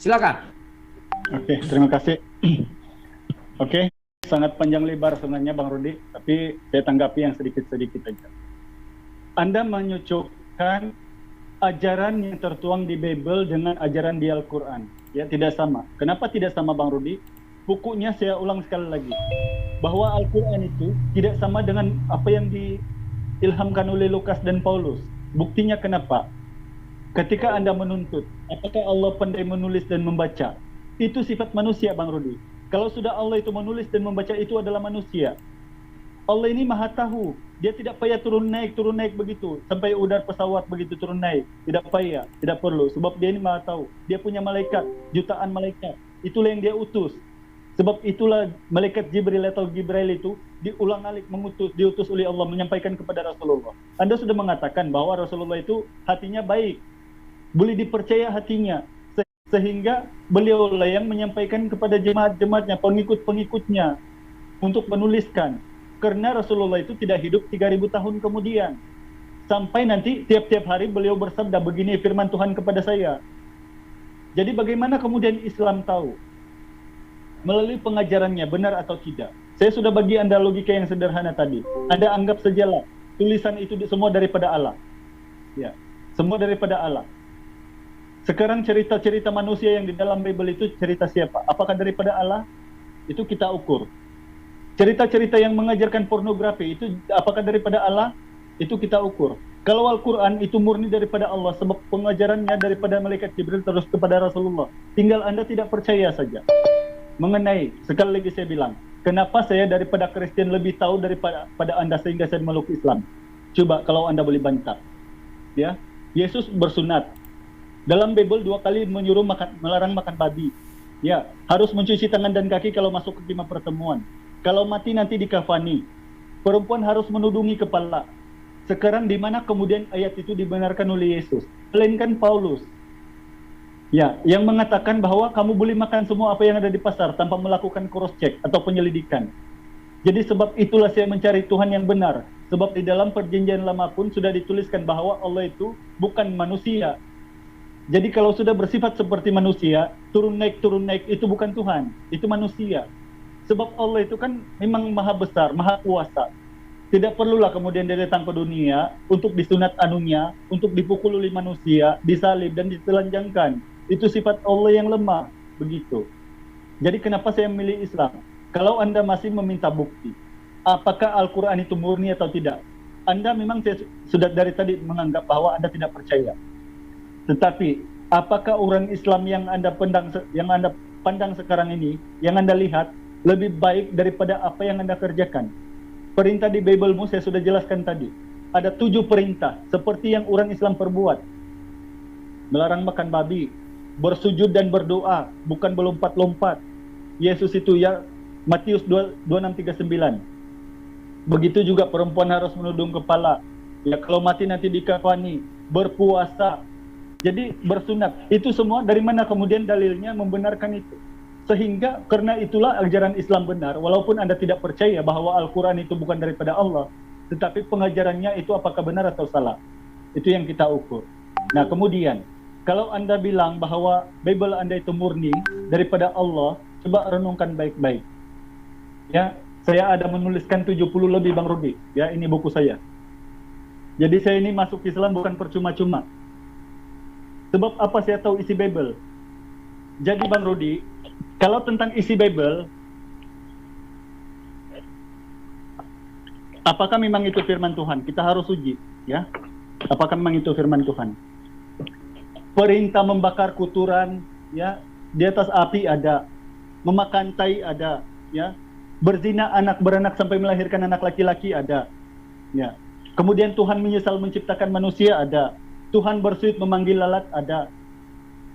Silakan. Oke, terima kasih. Oke, sangat panjang lebar sebenarnya Bang Rudi, tapi saya tanggapi yang sedikit-sedikit aja. Anda menyucukkan ajaran yang tertuang di Bible dengan ajaran di Al-Quran. Ya, tidak sama. Kenapa tidak sama Bang Rudi? Bukunya saya ulang sekali lagi, bahwa Al-Quran itu tidak sama dengan apa yang diilhamkan oleh Lukas dan Paulus. Buktinya kenapa? Ketika Anda menuntut, apakah Allah pandai menulis dan membaca? Itu sifat manusia Bang Rudi. Kalau sudah Allah itu menulis dan membaca, itu adalah manusia. Allah ini maha tahu. Dia tidak payah turun naik begitu. Sampai udara pesawat begitu turun naik. Tidak payah, tidak perlu. Sebab dia ini maha tahu. Dia punya malaikat, jutaan malaikat. Itulah yang dia utus. Sebab itulah malaikat Jibril atau Gibrail itu diulang-alik diutus oleh Allah menyampaikan kepada Rasulullah. Anda sudah mengatakan bahwa Rasulullah itu hatinya baik. Boleh dipercaya hatinya. Sehingga beliaulah yang menyampaikan kepada jemaat-jemaatnya, pengikut-pengikutnya untuk menuliskan. Karena Rasulullah itu tidak hidup 3000 tahun kemudian. Sampai nanti tiap-tiap hari beliau bersabda, begini firman Tuhan kepada saya. Jadi bagaimana kemudian Islam tahu? Melalui pengajarannya, benar atau tidak. Saya sudah bagi Anda logika yang sederhana tadi. Anda anggap sajalah, tulisan itu semua daripada Allah. Ya, semua daripada Allah. Sekarang cerita-cerita manusia yang di dalam Bible itu cerita siapa? Apakah daripada Allah? Itu kita ukur. Cerita-cerita yang mengajarkan pornografi itu apakah daripada Allah? Itu kita ukur. Kalau Al-Quran itu murni daripada Allah, sebab pengajarannya daripada malaikat Jibril terus kepada Rasulullah. Tinggal Anda tidak percaya saja. Mengenai, sekali lagi saya bilang, kenapa saya daripada Kristen lebih tahu daripada Anda sehingga saya meluk Islam? Coba kalau Anda boleh bantah. Ya, Yesus bersunat. Dalam Bible 2 kali menyuruh melarang makan babi. Ya, harus mencuci tangan dan kaki kalau masuk ke kemah pertemuan. Kalau mati nanti dikafani. Perempuan harus menudungi kepala. Sekarang di mana kemudian ayat itu dibenarkan oleh Yesus? Melainkan Paulus. Ya, yang mengatakan bahwa kamu boleh makan semua apa yang ada di pasar tanpa melakukan cross check atau penyelidikan. Jadi sebab itulah saya mencari Tuhan yang benar. Sebab di dalam perjanjian lama pun sudah dituliskan bahwa Allah itu bukan manusia. Jadi kalau sudah bersifat seperti manusia, turun naik itu bukan Tuhan, itu manusia. Sebab Allah itu kan memang maha besar, maha kuasa. Tidak perlulah kemudian dia datang ke dunia untuk disunat anunya, untuk dipukul oleh manusia, disalib dan ditelanjangkan. Itu sifat Allah yang lemah, begitu. Jadi kenapa saya memilih Islam? Kalau Anda masih meminta bukti, apakah Al-Quran itu murni atau tidak? Anda memang sudah dari tadi menganggap bahwa Anda tidak percaya. Tetapi apakah orang Islam yang Anda pandang sekarang ini, yang Anda lihat lebih baik daripada apa yang Anda kerjakan? Perintah di Bible-mu saya sudah jelaskan tadi. Ada 7 perintah seperti yang orang Islam perbuat. Melarang makan babi, bersujud dan berdoa, bukan berlompat-lompat. Yesus itu ya, Matius 26:39. Begitu juga perempuan harus menudung kepala. Ya, kalau mati nanti dikafani, berpuasa. Jadi bersunat. Itu semua dari mana kemudian dalilnya membenarkan itu? Sehingga karena itulah ajaran Islam benar, walaupun Anda tidak percaya bahwa Al-Quran itu bukan daripada Allah, tetapi pengajarannya itu apakah benar atau salah. Itu yang kita ukur. Nah kemudian, kalau Anda bilang bahwa Bible Anda itu murni daripada Allah, coba renungkan baik-baik. Ya, saya ada menuliskan 70 lebih Bang Rudi. Ya, ini buku saya. Jadi saya ini masuk Islam bukan percuma-cuma. Sebab apa saya tahu isi Bible? Jadi Bang Rudi, kalau tentang isi Bible, apakah memang itu firman Tuhan? Kita harus uji, ya. Apakah memang itu firman Tuhan? Perintah membakar kuturan, ya, di atas api ada, memakan tai ada, ya, berzina anak beranak sampai melahirkan anak laki-laki ada, ya. Kemudian Tuhan menyesal menciptakan manusia ada, Tuhan bersuit memanggil lalat ada.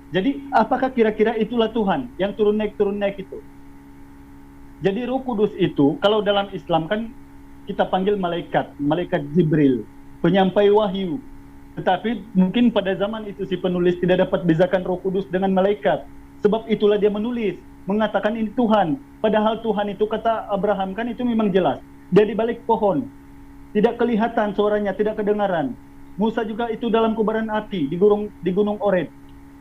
Jadi apakah kira-kira itulah Tuhan yang turun naik itu? Jadi Roh Kudus itu kalau dalam Islam kan kita panggil malaikat Jibril, penyampai wahyu. Tetapi mungkin pada zaman itu si penulis tidak dapat bezakan Roh Kudus dengan malaikat. Sebab itulah dia menulis, mengatakan ini Tuhan. Padahal Tuhan itu kata Abraham kan itu memang jelas. Dia di balik pohon. Tidak kelihatan suaranya, tidak kedengaran. Musa juga itu dalam kobaran api di gunung Oreb.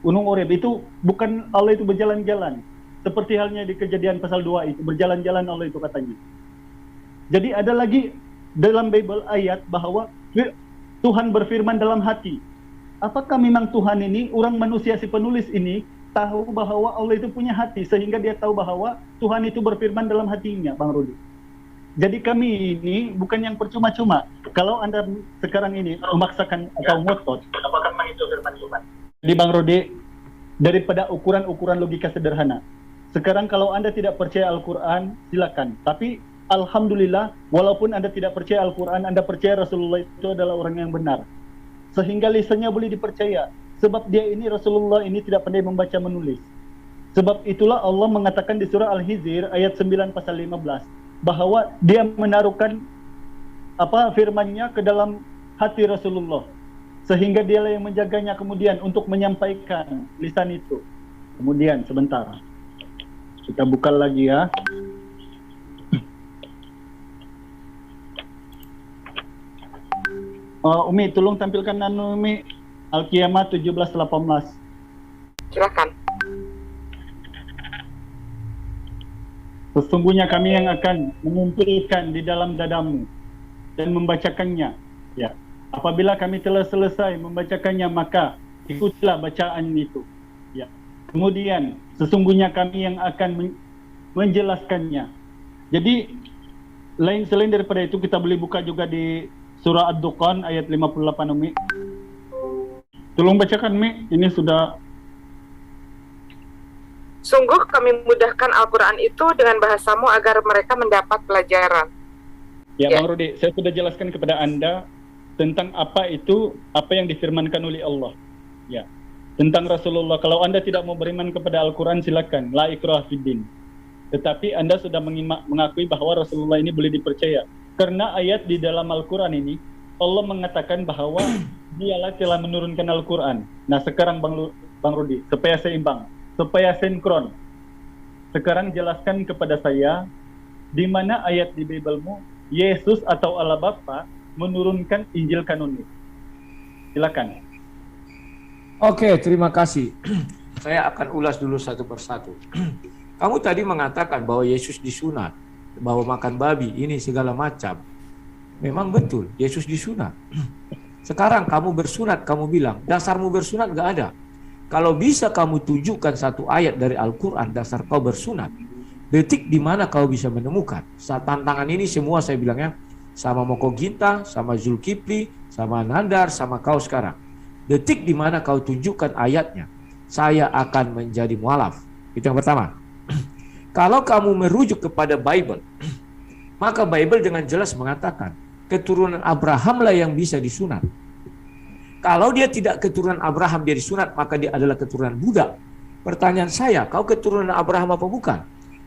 Gunung Oreb itu bukan Allah itu berjalan-jalan. Seperti halnya di Kejadian pasal 2 itu, berjalan-jalan Allah itu katanya. Jadi ada lagi dalam Bible ayat bahwa Tuhan berfirman dalam hati. Apakah memang Tuhan ini, orang manusia si penulis ini, tahu bahwa Allah itu punya hati, sehingga dia tahu bahwa Tuhan itu berfirman dalam hatinya, Bang Rudi. Jadi kami ini bukan yang percuma-cuma. Kalau Anda sekarang ini memaksakan atau ngotot, apakah memang itu firman Tuhan? Jadi Bang Rodi, daripada ukuran-ukuran logika sederhana. Sekarang kalau Anda tidak percaya Al-Quran, silakan. Tapi Alhamdulillah, walaupun Anda tidak percaya Al-Quran, Anda percaya Rasulullah itu adalah orang yang benar. Sehingga lisannya boleh dipercaya. Sebab dia ini, Rasulullah ini tidak pandai membaca menulis. Sebab itulah Allah mengatakan di surah Al-Hijr ayat 9 pasal 15. Bahwa dia menaruhkan firman-Nya ke dalam hati Rasulullah. Sehingga dialah yang menjaganya kemudian untuk menyampaikan lisan itu. Kemudian sebentar, kita buka lagi ya. Umi, tolong tampilkan Umi Al-Qiyamah 17:18. Silakan. Sesungguhnya kami yang akan mengumpulkan di dalam dadamu dan membacakannya. Ya. Apabila kami telah selesai membacakannya, maka ikutlah bacaan itu. Ya. Kemudian sesungguhnya kami yang akan menjelaskannya. Jadi selain daripada itu kita boleh buka juga di surah Ad-Dukhan ayat 58 Umi. Tolong bacakan Mi, ini sudah. Sungguh kami mudahkan Al-Quran itu dengan bahasamu agar mereka mendapat pelajaran. Ya, Bang Rudi, saya sudah jelaskan kepada Anda tentang apa yang difirmankan oleh Allah. Ya. Tentang Rasulullah, kalau Anda tidak mau beriman kepada Al-Quran, silakan, la ikraha fiddin. Tetapi Anda sudah mengakui bahwa Rasulullah ini boleh dipercaya. Karena ayat di dalam Al-Quran ini, Allah mengatakan bahwa dialah telah menurunkan Al-Quran. Nah sekarang Bang Rudi, supaya seimbang, supaya sinkron, sekarang jelaskan kepada saya, di mana ayat di Bible-mu, Yesus atau Allah Bapa menurunkan Injil kanonik? Silakan. Oke, terima kasih. Saya akan ulas dulu satu persatu. Kamu tadi mengatakan bahwa Yesus disunat, bahwa makan babi, ini segala macam. Memang betul, Yesus disunat. Sekarang kamu bersunat, kamu bilang, dasarmu bersunat nggak ada. Kalau bisa kamu tunjukkan satu ayat dari Al-Quran, dasar kau bersunat, detik di mana kau bisa menemukan. Saat tantangan ini semua saya bilangnya, sama Moko Ginta, sama Zulkifli, sama Nandar, sama kau sekarang. Detik di mana kau tunjukkan ayatnya, saya akan menjadi mualaf. Itu yang pertama. Kalau kamu merujuk kepada Bible, maka Bible dengan jelas mengatakan keturunan Abraham lah yang bisa disunat. Kalau dia tidak keturunan Abraham dia disunat, maka dia adalah keturunan budak. Pertanyaan saya, kau keturunan Abraham apa bukan?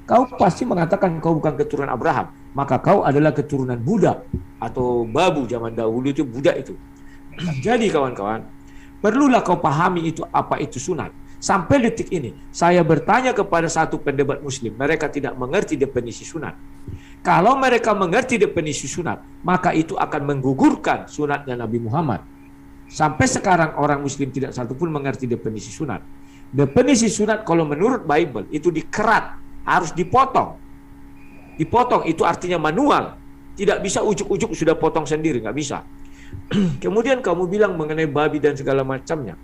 Kau pasti mengatakan kau bukan keturunan Abraham, maka kau adalah keturunan budak atau babu zaman dahulu itu budak itu. Jadi kawan-kawan, perlulah kau pahami itu apa itu sunat. Sampai detik ini, saya bertanya kepada satu pendebat muslim, mereka tidak mengerti definisi sunat. Kalau mereka mengerti definisi sunat, maka itu akan menggugurkan sunatnya Nabi Muhammad. Sampai sekarang orang muslim tidak satupun mengerti definisi sunat. Definisi sunat kalau menurut Bible itu dikerat, harus dipotong. Dipotong itu artinya manual. Tidak bisa ujuk-ujuk sudah potong sendiri, nggak bisa. Kemudian kamu bilang mengenai babi dan segala macamnya.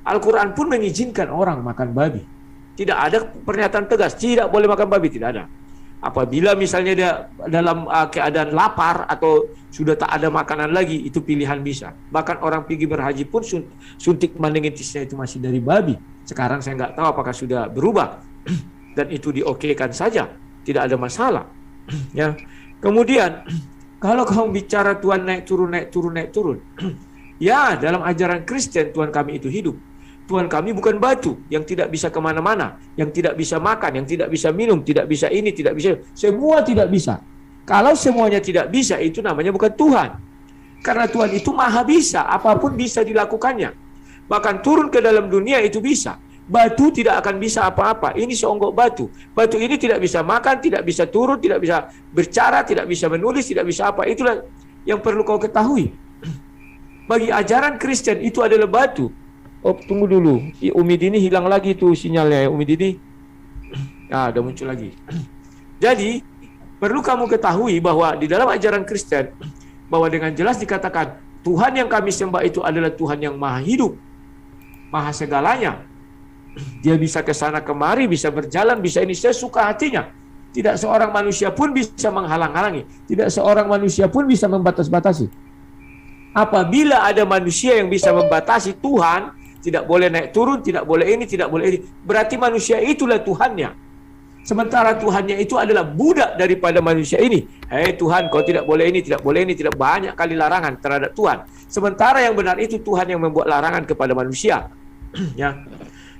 Al-Quran pun mengizinkan orang makan babi. Tidak ada pernyataan tegas, tidak boleh makan babi, tidak ada. Apabila misalnya dia dalam keadaan lapar atau sudah tak ada makanan lagi, itu pilihan bisa. Bahkan orang pergi berhaji pun suntik meningitisnya itu masih dari babi. Sekarang saya nggak tahu apakah sudah berubah. Dan itu diokekan saja, tidak ada masalah. Ya. Kemudian, kalau kamu bicara Tuhan naik turun, ya dalam ajaran Kristen Tuhan kami itu hidup. Tuhan kami bukan batu yang tidak bisa kemana-mana, yang tidak bisa makan, yang tidak bisa minum, tidak bisa ini, tidak bisa, semua tidak bisa. Kalau semuanya tidak bisa, itu namanya bukan Tuhan. Karena Tuhan itu maha bisa, apapun bisa dilakukannya. Bahkan turun ke dalam dunia itu bisa. Batu tidak akan bisa apa-apa, ini seonggok batu. Batu ini tidak bisa makan, tidak bisa turun, tidak bisa bercara, tidak bisa menulis, tidak bisa apa. Itulah yang perlu kau ketahui. Bagi ajaran Kristen itu adalah batu. Oh, tunggu dulu. Umi Dini hilang lagi tuh sinyalnya ya, Umi Dini. Udah muncul lagi. Jadi, perlu kamu ketahui bahwa di dalam ajaran Kristen, bahwa dengan jelas dikatakan, Tuhan yang kami sembah itu adalah Tuhan yang maha hidup, maha segalanya. Dia bisa ke sana kemari, bisa berjalan, bisa ini sesuka hatinya. Tidak seorang manusia pun bisa menghalang-halangi. Tidak seorang manusia pun bisa membatas-batasi. Apabila ada manusia yang bisa membatasi Tuhan, tidak boleh naik turun, tidak boleh ini, tidak boleh ini, berarti manusia itulah Tuhannya. Sementara Tuhannya itu adalah budak daripada manusia ini. Hei Tuhan, kau tidak boleh ini, tidak boleh ini, tidak, banyak kali larangan terhadap Tuhan. Sementara yang benar itu Tuhan yang membuat larangan kepada manusia. Ya.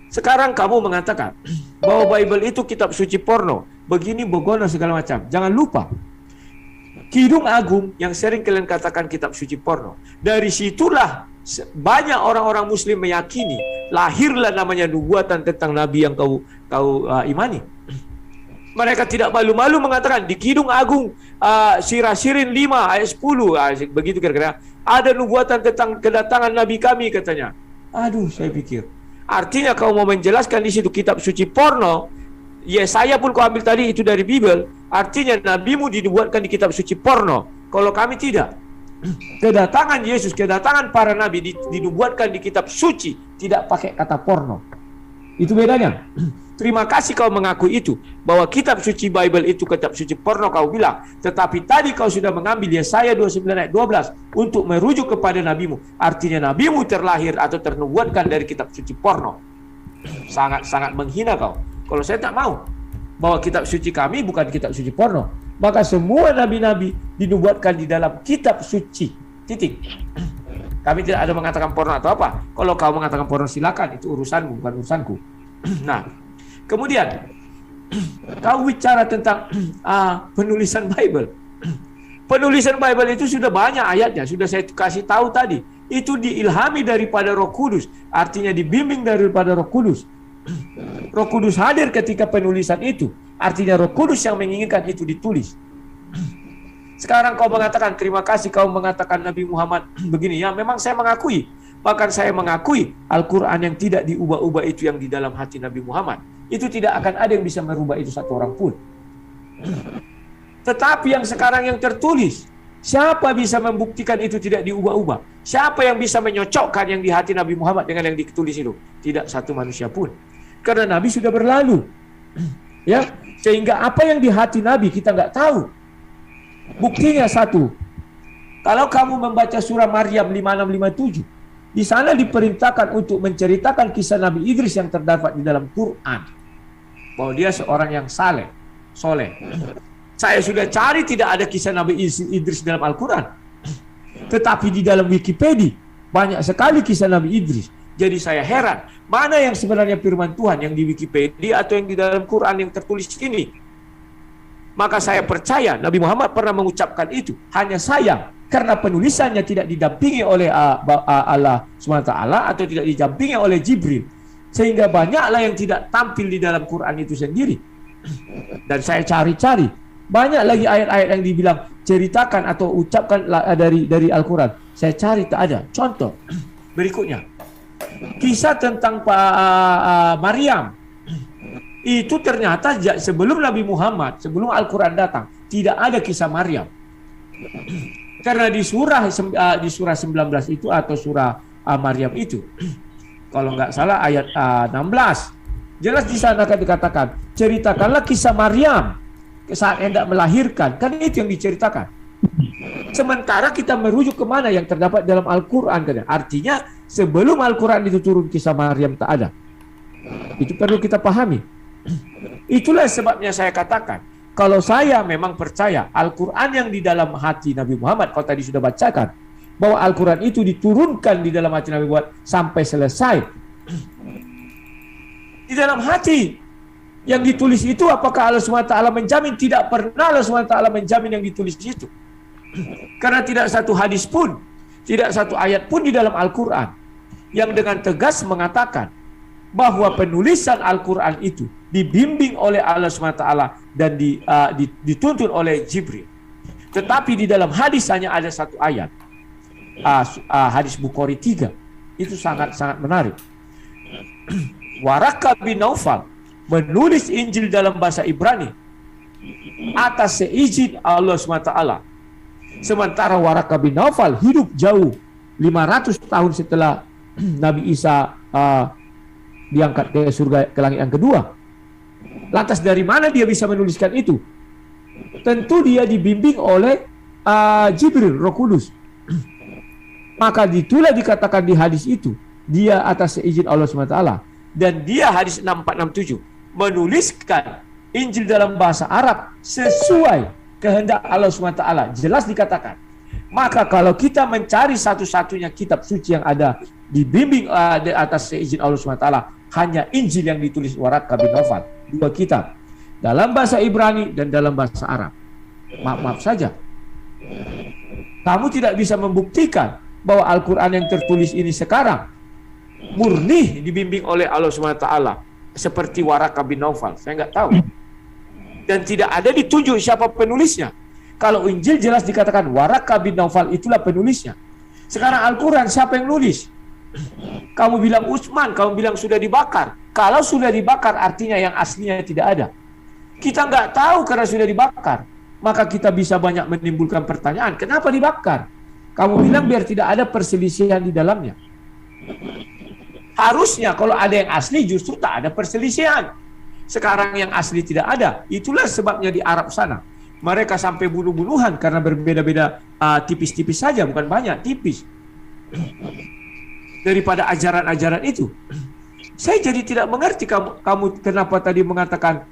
Sekarang kamu mengatakan bahwa Bible itu kitab suci porno, begini begono segala macam. Jangan lupa, Kidung Agung yang sering kalian katakan kitab suci porno. Dari situlah banyak orang-orang muslim meyakini lahirlah namanya nubuatan tentang nabi yang kau imani. Mereka tidak malu-malu mengatakan di Kidung Agung Sirasirin 5 ayat 10 begitu kira-kira ada nubuatan tentang kedatangan nabi kami katanya. Aduh, saya pikir artinya kau mau menjelaskan di situ kitab suci porno. Yesaya pun kau ambil tadi itu dari Bible. Artinya nabimu dinubuatkan di kitab suci porno. Kalau kami tidak. Kedatangan Yesus, kedatangan para nabi dinubuatkan di kitab suci, tidak pakai kata porno. Itu bedanya. Terima kasih kau mengakui itu, bahwa kitab suci Bible itu kitab suci porno kau bilang. Tetapi tadi kau sudah mengambil Yesaya 29 ayat 12 untuk merujuk kepada nabimu. Artinya nabimu terlahir atau ternubuatkan dari kitab suci porno. Sangat-sangat menghina kau. Kalau saya tak mau bahwa kitab suci kami bukan kitab suci porno, maka semua nabi-nabi dinubuatkan di dalam kitab suci. Titik. Kami tidak ada mengatakan porno atau apa. Kalau kau mengatakan porno silakan, itu urusanmu bukan urusanku. Nah, kemudian kau bicara tentang penulisan Bible. Penulisan Bible itu sudah banyak ayatnya, sudah saya kasih tahu tadi. Itu diilhami daripada Roh Kudus, artinya dibimbing daripada Roh Kudus. Roh Kudus hadir ketika penulisan itu, artinya Roh Kudus yang menginginkan itu ditulis. Sekarang kau mengatakan, terima kasih kau mengatakan Nabi Muhammad begini. Ya, memang saya mengakui. Bahkan saya mengakui Al-Quran yang tidak diubah-ubah itu yang di dalam hati Nabi Muhammad. Itu tidak akan ada yang bisa merubah itu satu orang pun. Tetapi yang sekarang yang tertulis, siapa bisa membuktikan itu tidak diubah-ubah? Siapa yang bisa menyocokkan yang di hati Nabi Muhammad dengan yang ditulis itu? Tidak satu manusia pun. Karena Nabi sudah berlalu. Ya, sehingga apa yang di hati Nabi kita nggak tahu. Buktinya satu. Kalau kamu membaca surah Maryam 5657, di sana diperintahkan untuk menceritakan kisah Nabi Idris yang terdapat di dalam Quran. Bahwa dia seorang yang soleh. Saya sudah cari tidak ada kisah Nabi Idris dalam Al-Quran. Tetapi di dalam Wikipedia banyak sekali kisah Nabi Idris. Jadi saya heran, mana yang sebenarnya firman Tuhan yang di Wikipedia atau yang di dalam Quran yang tertulis ini? Maka saya percaya Nabi Muhammad pernah mengucapkan itu. Hanya sayang karena penulisannya tidak didampingi oleh Allah SWT atau tidak didampingi oleh Jibril. Sehingga banyaklah yang tidak tampil di dalam Quran itu sendiri. Dan saya cari-cari, banyak lagi ayat-ayat yang dibilang ceritakan atau ucapkan dari Al-Quran. Saya cari tak ada. Contoh berikutnya, kisah tentang Maryam. Itu ternyata sebelum Nabi Muhammad, sebelum Al-Quran datang, tidak ada kisah Maryam. Karena di surah 19 itu atau surah Maryam itu, kalau nggak salah ayat 16, jelas di sana akan dikatakan, ceritakanlah kisah Maryam saat hendak melahirkan. Kan itu yang diceritakan. Sementara kita merujuk kemana yang terdapat dalam Al-Quran. Artinya sebelum Al-Quran itu turun kisah Maryam tak ada. Itu perlu kita pahami. Itulah sebabnya saya katakan, kalau saya memang percaya Al-Quran yang di dalam hati Nabi Muhammad, kalau tadi sudah bacakan, bahwa Al-Quran itu diturunkan di dalam hati Nabi Muhammad sampai selesai. Di dalam hati yang ditulis itu, apakah Allah SWT menjamin? Tidak pernah Allah SWT menjamin yang ditulis itu. Karena tidak satu hadis pun, tidak satu ayat pun di dalam Al-Quran yang dengan tegas mengatakan bahwa penulisan Al-Quran itu dibimbing oleh Allah SWT dan dituntun oleh Jibril. Tetapi di dalam hadis hanya ada satu ayat. Hadis Bukhari 3. Itu sangat-sangat menarik. Waraka bin Naufal menulis Injil dalam bahasa Ibrani atas seizin Allah SWT. Sementara Waraka bin Naufal hidup jauh 500 tahun setelah Nabi Isa diangkat ke surga, ke langit yang kedua. Lantas dari mana dia bisa menuliskan itu? Tentu dia dibimbing oleh Jibril, Roh Kudus. Maka itulah dikatakan di hadis itu, dia atas seizin Allah SWT. Dan dia hadis 6467 menuliskan Injil dalam bahasa Arab sesuai kehendak Allah SWT. Jelas dikatakan. Maka kalau kita mencari satu-satunya kitab suci yang ada dibimbing di atas seizin Allah SWT, hanya Injil yang ditulis Waraka bin Naufal. 2 kitab. Dalam bahasa Ibrani dan dalam bahasa Arab. Maaf saja. Kamu tidak bisa membuktikan bahwa Al-Quran yang tertulis ini sekarang murni dibimbing oleh Allah SWT. Seperti Waraka bin Naufal. Saya nggak tahu. Dan tidak ada ditunjuk siapa penulisnya. Kalau Injil jelas dikatakan Waraka bin Naufal itulah penulisnya. Sekarang Al-Quran siapa yang nulis? Kamu bilang Utsman, kamu bilang sudah dibakar. Kalau sudah dibakar artinya yang aslinya tidak ada. Kita nggak tahu karena sudah dibakar. Maka kita bisa banyak menimbulkan pertanyaan, kenapa dibakar? Kamu bilang biar tidak ada perselisihan di dalamnya. Harusnya kalau ada yang asli justru tak ada perselisihan. Sekarang yang asli tidak ada. Itulah sebabnya di Arab sana mereka sampai bunuh-bunuhan karena berbeda-beda, tipis-tipis saja, bukan banyak, tipis. Daripada ajaran-ajaran itu. Saya jadi tidak mengerti kamu kenapa tadi mengatakan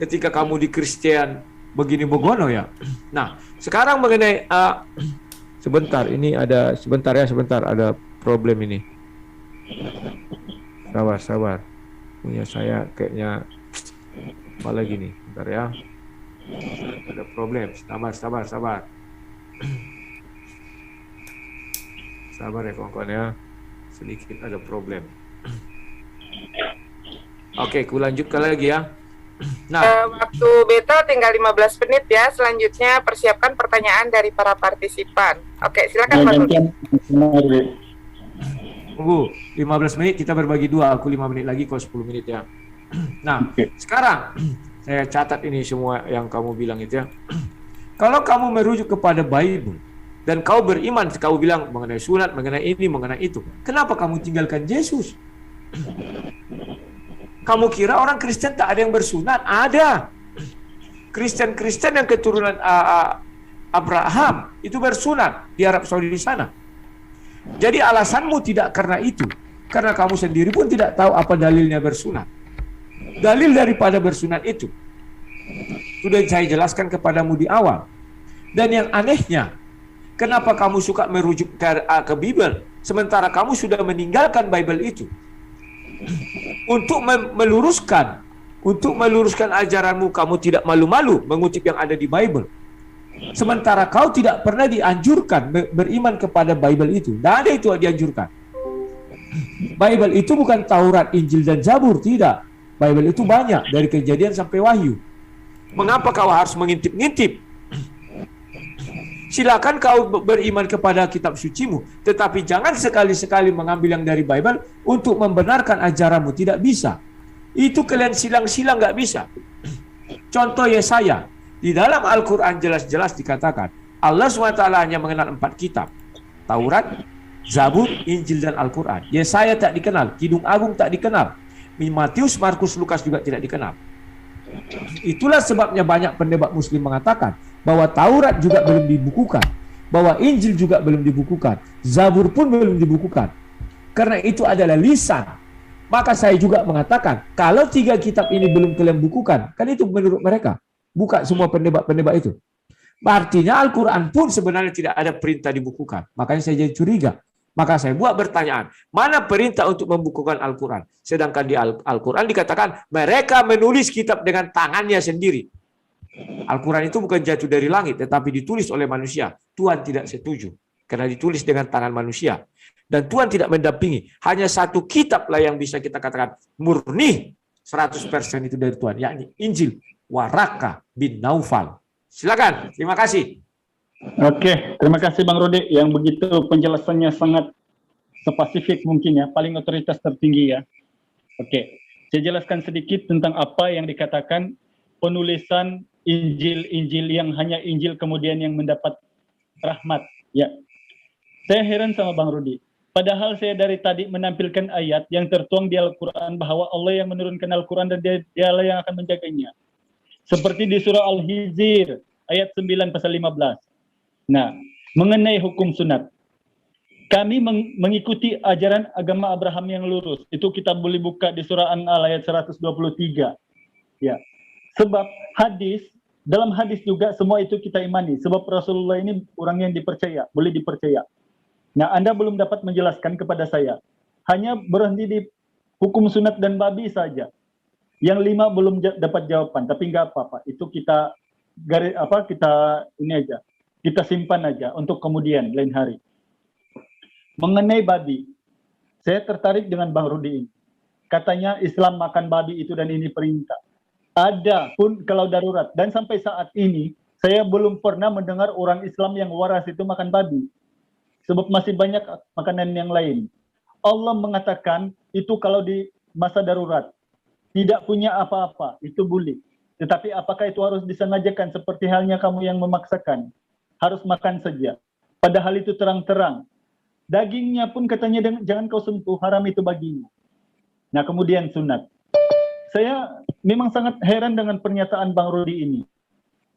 ketika kamu di Kristen begini begono ya. Nah, sekarang mengenai sebentar ada problem ini. Sabar. Punya saya kayaknya apa lagi nih? Bentar ya. Ada problem. Sabar. Sabar ya kawan-kawan ya. Sedikit ada problem. Oke, ku lanjutkan lagi ya. Nah, Waktu Betel tinggal 15 menit ya. Selanjutnya persiapkan pertanyaan dari para partisipan. Oke, silakan Bang Rudi. tunggu 15 menit kita berbagi dua. Aku 5 menit lagi, kau 10 menit ya. Nah, sekarang saya catat ini semua yang kamu bilang itu ya. Kalau kamu merujuk kepada Bible dan kau beriman, kau bilang mengenai sunat, mengenai ini, mengenai itu, kenapa kamu tinggalkan Yesus? Kamu kira orang Kristen tak ada yang bersunat? Ada. Kristen-Kristen yang keturunan Abraham itu bersunat di Arab Saudi di sana. Jadi alasanmu tidak karena itu, karena kamu sendiri pun tidak tahu apa dalilnya bersunat. Dalil daripada bersunat itu sudah saya jelaskan kepadamu di awal. Dan yang anehnya, kenapa kamu suka merujuk ke Bible sementara kamu sudah meninggalkan Bible itu? Untuk meluruskan ajaranmu, kamu tidak malu-malu mengutip yang ada di Bible. Sementara kau tidak pernah dianjurkan beriman kepada Bible itu. Tidak ada itu dianjurkan. Bible itu bukan Taurat, Injil, dan Zabur, tidak. Bible itu banyak, dari Kejadian sampai Wahyu. Mengapa kau harus mengintip-ngintip? Silakan kau beriman kepada kitab sucimu, tetapi jangan sekali-sekali mengambil yang dari Bible untuk membenarkan ajaranmu. Tidak bisa. Itu kalian silang-silang, nggak bisa. Contoh Yesaya. Di dalam Al-Quran jelas-jelas dikatakan Allah SWT hanya mengenal 4 kitab. Taurat, Zabur, Injil, dan Al-Quran. Yesaya tak dikenal, Kidung Agung tak dikenal, Matius, Markus, Lukas juga tidak dikenal. Itulah sebabnya banyak pendebat muslim mengatakan bahwa Taurat juga belum dibukukan, bahwa Injil juga belum dibukukan, Zabur pun belum dibukukan. Karena itu adalah lisan. Maka saya juga mengatakan, kalau 3 kitab ini belum kalian bukukan, kan itu menurut mereka. Buka semua pendebat-pendebat itu. Artinya Al-Quran pun sebenarnya tidak ada perintah dibukukan. Makanya saya jadi curiga. Maka saya buat pertanyaan, mana perintah untuk membukukan Al-Quran? Sedangkan di Al-Quran dikatakan mereka menulis kitab dengan tangannya sendiri. Al-Quran itu bukan jatuh dari langit, tetapi ditulis oleh manusia. Tuhan tidak setuju, karena ditulis dengan tangan manusia. Dan Tuhan tidak mendampingi. Hanya 1 kitab lah yang bisa kita katakan murni 100% itu dari Tuhan, yakni Injil. Waraka bin Naufal. Silakan, terima kasih. Oke, terima kasih Bang Rudi yang begitu penjelasannya sangat spesifik mungkin ya, paling otoritas tertinggi ya. Oke, saya jelaskan sedikit tentang apa yang dikatakan penulisan Injil yang hanya Injil kemudian yang mendapat rahmat ya. Saya heran sama Bang Rudi. Padahal saya dari tadi menampilkan ayat yang tertuang di Al-Quran bahwa Allah yang menurunkan Al-Quran dan Dialah yang akan menjaganya. Seperti di surah Al-Hijr ayat 9 pasal 15. Nah, mengenai hukum sunat. Kami mengikuti ajaran agama Abraham yang lurus. Itu kita boleh buka di surah An-Nahl ayat 123. Ya. Sebab dalam hadis juga semua itu kita imani. Sebab Rasulullah ini orang yang dipercaya, boleh dipercaya. Nah, Anda belum dapat menjelaskan kepada saya. Hanya berhenti di hukum sunat dan babi saja. Yang 5 belum dapat jawaban, tapi nggak apa-apa. Itu kita ini aja. Kita simpan aja untuk kemudian lain hari. Mengenai babi, saya tertarik dengan Bang Rudi ini. Katanya Islam makan babi itu dan ini perintah. Ada pun kalau darurat. Dan sampai saat ini, saya belum pernah mendengar orang Islam yang waras itu makan babi. Sebab masih banyak makanan yang lain. Allah mengatakan itu kalau di masa darurat. Tidak punya apa-apa, itu boleh. Tetapi apakah itu harus disengajakan seperti halnya kamu yang memaksakan? Harus makan saja. Padahal itu terang-terang. Dagingnya pun katanya jangan kau sentuh, haram itu bagimu. Nah kemudian sunat. Saya memang sangat heran dengan pernyataan Bang Rudi ini.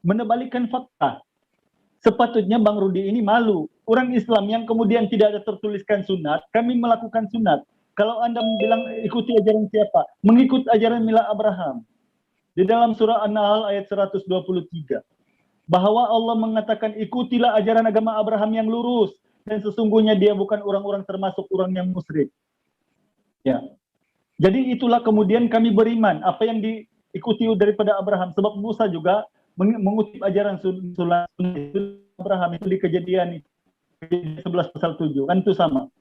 Menerbalikan fakta. Sepatutnya Bang Rudi ini malu. Orang Islam yang kemudian tidak ada tertuliskan sunat, kami melakukan sunat. Kalau Anda bilang ikuti ajaran siapa? Mengikut ajaran Mila Abraham. Di dalam surah An-Nahl ayat 123. Bahwa Allah mengatakan ikutilah ajaran agama Abraham yang lurus. Dan sesungguhnya dia bukan orang-orang termasuk orang yang musyrik. Ya. Jadi itulah kemudian kami beriman. Apa yang diikuti daripada Abraham. Sebab Musa juga mengutip ajaran sunnah Abraham itu di Kejadian 11 pasal 7. Kan itu sama.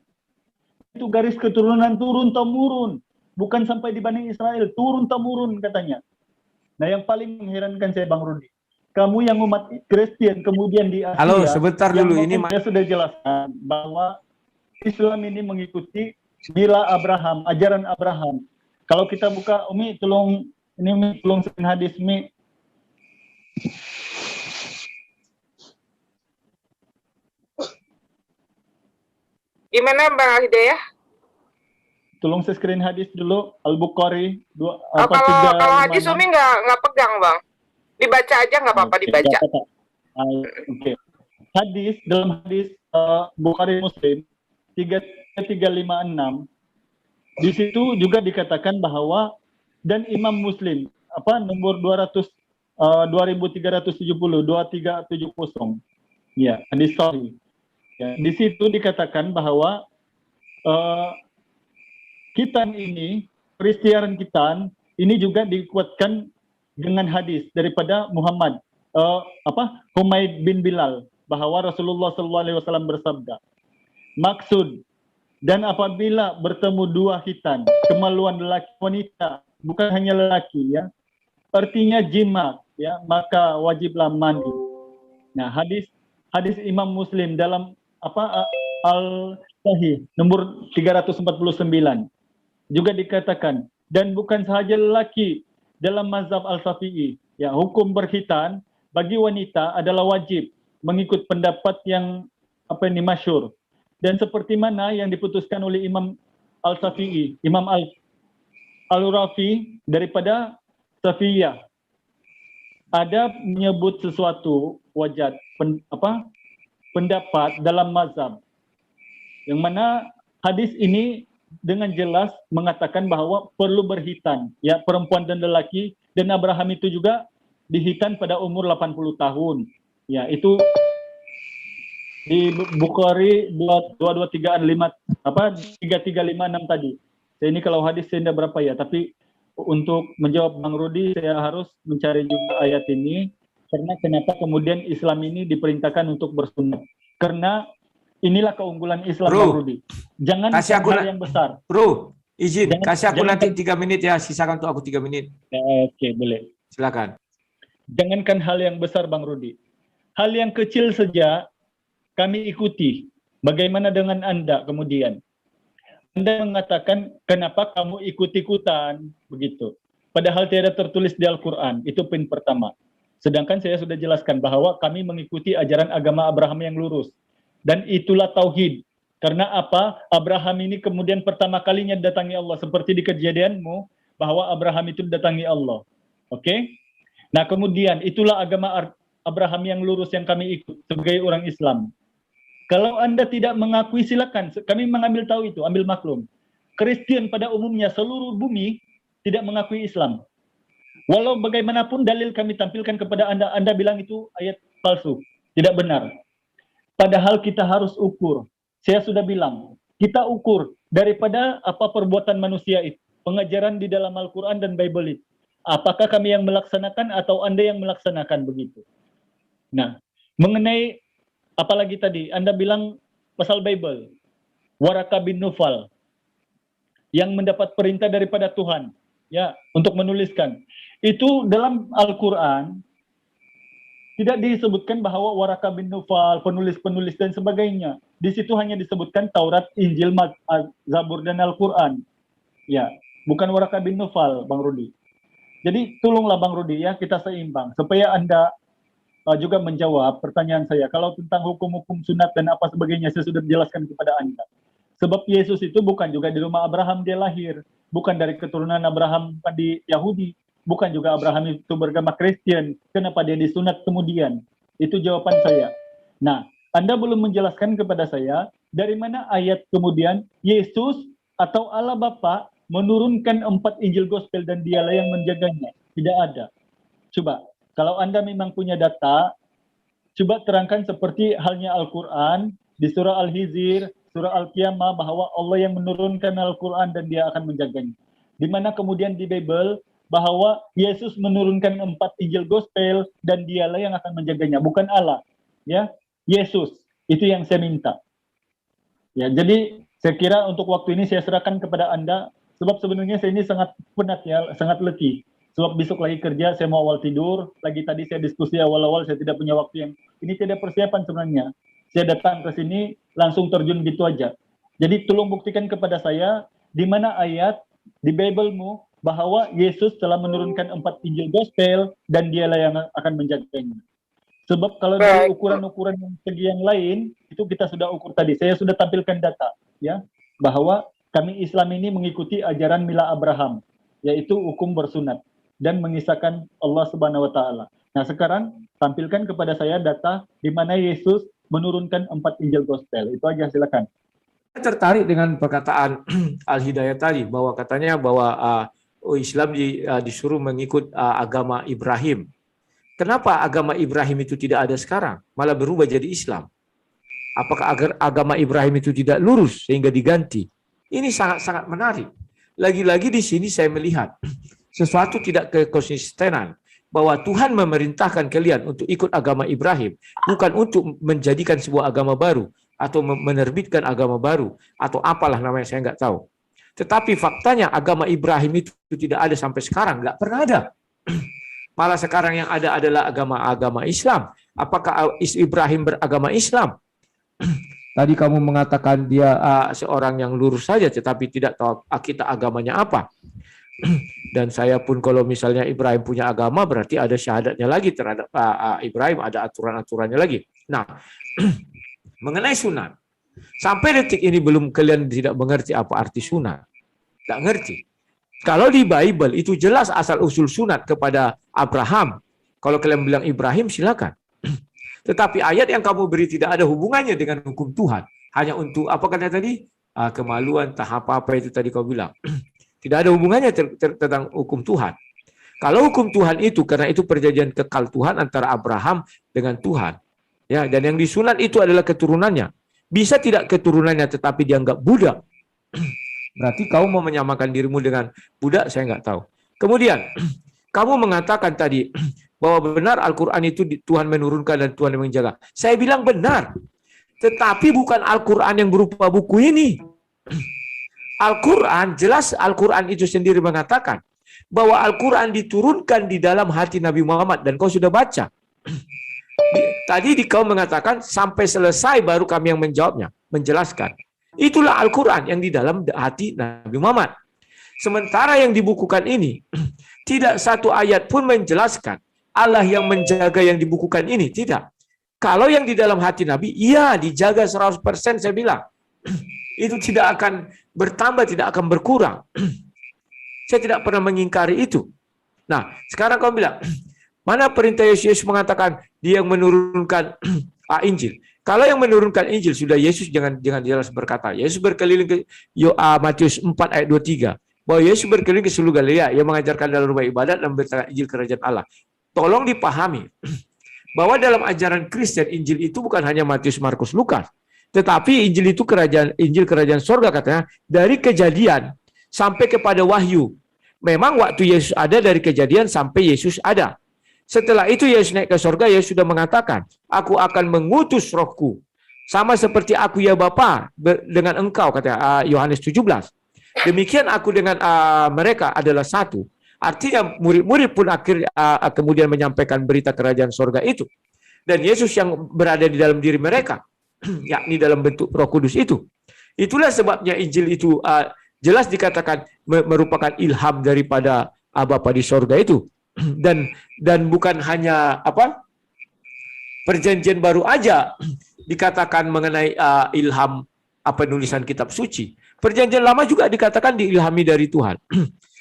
Itu garis keturunan turun-temurun, bukan sampai di Bani Israel, turun-temurun katanya. Nah, yang paling mengherankan saya Bang Rudi, kamu yang umat Kristen kemudian di Asia, Halo, sebentar yang dulu. Ini saya sudah jelaskan bahwa Islam ini mengikuti mila Abraham, ajaran Abraham. Kalau kita buka, Umi tolong ini Umi tolong sering hadis Umi. Gimana Bang Hidayah? Tolong saya screen hadis dulu Al-Bukhari kalau hadis Umi nggak pegang Bang, dibaca aja nggak apa-apa dibaca. Oke. Hadis dalam hadis Bukhari Muslim 3356 di situ juga dikatakan bahwa dan Imam Muslim nomor 2370 2370 ya hadis sahih. Ya, di situ dikatakan bahwa Kitan ini, peristiaran Kitan ini juga dikuatkan dengan hadis daripada Muhammad Humaid bin Bilal bahwa Rasulullah SAW bersabda, maksud dan apabila bertemu dua khitan, kemaluan lelaki wanita, bukan hanya lelaki ya, artinya jima ya, maka wajiblah mandi. Nah, hadis Imam Muslim dalam Al-Sahih nomor 349 juga dikatakan, dan bukan sahaja lelaki dalam mazhab Al-Syafi'i, ya, hukum berkhitan bagi wanita adalah wajib mengikut pendapat yang masyhur. Dan seperti mana yang diputuskan oleh Imam Al-Syafi'i, Imam Al-Rafi daripada Syafi'iyah. Ada menyebut sesuatu wajad pendapat dalam mazhab. Yang mana hadis ini dengan jelas mengatakan bahwa perlu berkhitan, ya, perempuan dan lelaki, dan Abraham itu juga dihitan pada umur 80 tahun. Ya, itu di Bukhari 3356 tadi. Saya ini kalau hadis saya tidak berapa ya, tapi untuk menjawab Bang Rudi saya harus mencari juga ayat ini, karena kenapa kemudian Islam ini diperintahkan untuk bersunat. Karena inilah keunggulan Islam, Bang Rudi. Jangan kasih aku hal yang besar. Bro, izin kasih aku nanti 3 menit ya, sisakan untuk aku 3 menit. Ya, oke, boleh. Silakan. Jangankan hal yang besar, Bang Rudi. Hal yang kecil saja kami ikuti. Bagaimana dengan Anda kemudian? Anda mengatakan kenapa kamu ikut-ikutan begitu. Padahal tidak tertulis di Al-Quran. Itu poin pertama. Sedangkan saya sudah jelaskan bahwa kami mengikuti ajaran agama Abraham yang lurus. Dan itulah tauhid. Karena apa? Abraham ini kemudian pertama kalinya datangi Allah. Seperti di kejadianmu, bahwa Abraham itu datangi Allah. Oke? Nah kemudian itulah agama Abraham yang lurus yang kami ikut sebagai orang Islam. Kalau Anda tidak mengakui, silakan. Kami mengambil tahu itu, ambil maklum. Kristen pada umumnya seluruh bumi tidak mengakui Islam. Walau bagaimanapun dalil kami tampilkan kepada Anda, Anda bilang itu ayat palsu. Tidak benar. Padahal kita harus ukur. Saya sudah bilang, kita ukur daripada apa perbuatan manusia itu. Pengajaran di dalam Al-Quran dan Bible itu. Apakah kami yang melaksanakan atau Anda yang melaksanakan begitu. Nah, mengenai apalagi tadi, Anda bilang pasal Bible. Waraka bin Nufal. Yang mendapat perintah daripada Tuhan. Ya, untuk menuliskan. Itu dalam Al-Quran. Tidak disebutkan bahwa Waraka bin Nufal, penulis-penulis dan sebagainya. Di situ hanya disebutkan Taurat, Injil, Zabur dan Al-Quran. Ya, bukan Waraka bin Nufal, Bang Rudi. Jadi tolonglah Bang Rudi ya, kita seimbang supaya Anda juga menjawab pertanyaan saya. Kalau tentang hukum-hukum sunat dan apa sebagainya saya sudah jelaskan kepada Anda. Sebab Yesus itu bukan juga di rumah Abraham dia lahir, bukan dari keturunan Abraham di Yahudi. Bukan juga Abraham itu beragama Kristen. Kenapa dia disunat kemudian? Itu jawaban saya. Nah, Anda belum menjelaskan kepada saya dari mana ayat kemudian Yesus atau Allah Bapa menurunkan 4 Injil Gospel dan dialah yang menjaganya. Tidak ada. Coba, kalau Anda memang punya data, coba terangkan seperti halnya Al-Quran di surah Al-Hijr, surah Al-Qiyamah bahwa Allah yang menurunkan Al-Quran dan dia akan menjaganya. Di mana kemudian di Bible bahwa Yesus menurunkan 4 Injil Gospel dan dialah yang akan menjaganya, bukan Allah. Ya, Yesus. Itu yang saya minta. Ya, jadi saya kira untuk waktu ini saya serahkan kepada Anda, sebab sebenarnya saya ini sangat penat ya, sangat letih. Sebab besok lagi kerja, saya mau awal tidur. Lagi tadi saya diskusi awal-awal, saya tidak punya waktu yang... Ini tidak persiapan sebenarnya. Saya datang ke sini, langsung terjun gitu aja. Jadi tolong buktikan kepada saya, di mana ayat di Bible-mu bahwa Yesus telah menurunkan 4 Injil Gospel dan dialah yang akan menjaganya. Sebab kalau dari ukuran-ukuran yang segi yang lain, itu kita sudah ukur tadi. Saya sudah tampilkan data, ya, bahwa kami Islam ini mengikuti ajaran Mila Abraham, yaitu hukum bersunat dan mengisahkan Allah Subhanahu wa taala. Nah, sekarang tampilkan kepada saya data di mana Yesus menurunkan 4 Injil Gospel. Itu aja, silakan. Saya tertarik dengan perkataan Al-Hidayat tadi bahwa katanya bahwa Islam disuruh mengikut agama Ibrahim. Kenapa agama Ibrahim itu tidak ada sekarang, malah berubah jadi Islam? Apakah agar agama Ibrahim itu tidak lurus sehingga diganti? Ini sangat-sangat menarik. Lagi-lagi di sini saya melihat sesuatu tidak kekonsistenan bahwa Tuhan memerintahkan kalian untuk ikut agama Ibrahim, bukan untuk menjadikan sebuah agama baru atau menerbitkan agama baru atau apalah namanya, saya nggak tahu. Tetapi faktanya agama Ibrahim itu tidak ada sampai sekarang, nggak pernah ada. Malah sekarang yang ada adalah agama Islam. Apakah Ibrahim beragama Islam? Tadi kamu mengatakan dia seorang yang lurus saja, tetapi tidak tahu kita agamanya apa. Dan saya pun kalau misalnya Ibrahim punya agama, berarti ada syahadatnya lagi terhadap Ibrahim, ada aturan-aturannya lagi. Nah, mengenai sunat, sampai detik ini belum kalian tidak mengerti apa arti sunat. Tidak ngerti. Kalau di Bible itu jelas asal-usul sunat kepada Abraham. Kalau kalian bilang Ibrahim, silakan. Tetapi ayat yang kamu beri tidak ada hubungannya dengan hukum Tuhan. Hanya untuk, apa katanya tadi? Kemaluan, tahap apa itu tadi kau bilang. Tidak ada hubungannya tentang hukum Tuhan. Kalau hukum Tuhan itu, karena itu perjanjian kekal Tuhan antara Abraham dengan Tuhan. Ya, dan yang disunat itu adalah keturunannya. Bisa tidak keturunannya tetapi dianggap budak. Berarti kau mau menyamakan dirimu dengan budak, saya nggak tahu. Kemudian, kamu mengatakan tadi bahwa benar Al-Quran itu Tuhan menurunkan dan Tuhan yang menjaga. Saya bilang benar. Tetapi bukan Al-Quran yang berupa buku ini. Al-Quran, jelas Al-Quran itu sendiri mengatakan bahwa Al-Quran diturunkan di dalam hati Nabi Muhammad. Dan kau sudah baca. Tadi kau mengatakan sampai selesai baru kami yang menjawabnya, menjelaskan. Itulah Al-Quran yang di dalam hati Nabi Muhammad. Sementara yang dibukukan ini, tidak satu ayat pun menjelaskan Allah yang menjaga yang dibukukan ini. Tidak. Kalau yang di dalam hati Nabi, iya dijaga 100% saya bilang. Itu tidak akan bertambah, tidak akan berkurang. Saya tidak pernah mengingkari itu. Nah, sekarang kau bilang, mana perintah Yesus mengatakan dia yang menurunkan Injil? Kalau yang menurunkan Injil sudah Yesus, jangan jelas berkata. Yesus berkeliling ke Matius 4 ayat 23. Bahwa Yesus berkeliling ke seluruh Galilea yang mengajarkan dalam rumah ibadat dan memberitakan Injil kerajaan Allah. Tolong dipahami bahwa dalam ajaran Kristen Injil itu bukan hanya Matius, Markus, Lukas. Tetapi Injil itu Injil kerajaan sorga katanya dari Kejadian sampai kepada Wahyu. Memang waktu Yesus ada dari Kejadian sampai Yesus ada. Setelah itu Yesus naik ke sorga, Yesus sudah mengatakan, aku akan mengutus rohku. Sama seperti aku ya Bapa dengan engkau, kata Yohanes 17. Demikian aku dengan mereka adalah satu. Artinya murid-murid pun kemudian menyampaikan berita kerajaan sorga itu. Dan Yesus yang berada di dalam diri mereka, yakni dalam bentuk Roh Kudus itu. Itulah sebabnya Injil itu jelas dikatakan merupakan ilham daripada Bapa di sorga itu. Dan bukan hanya perjanjian baru aja dikatakan mengenai ilham penulisan kitab suci. Perjanjian lama juga dikatakan diilhami dari Tuhan.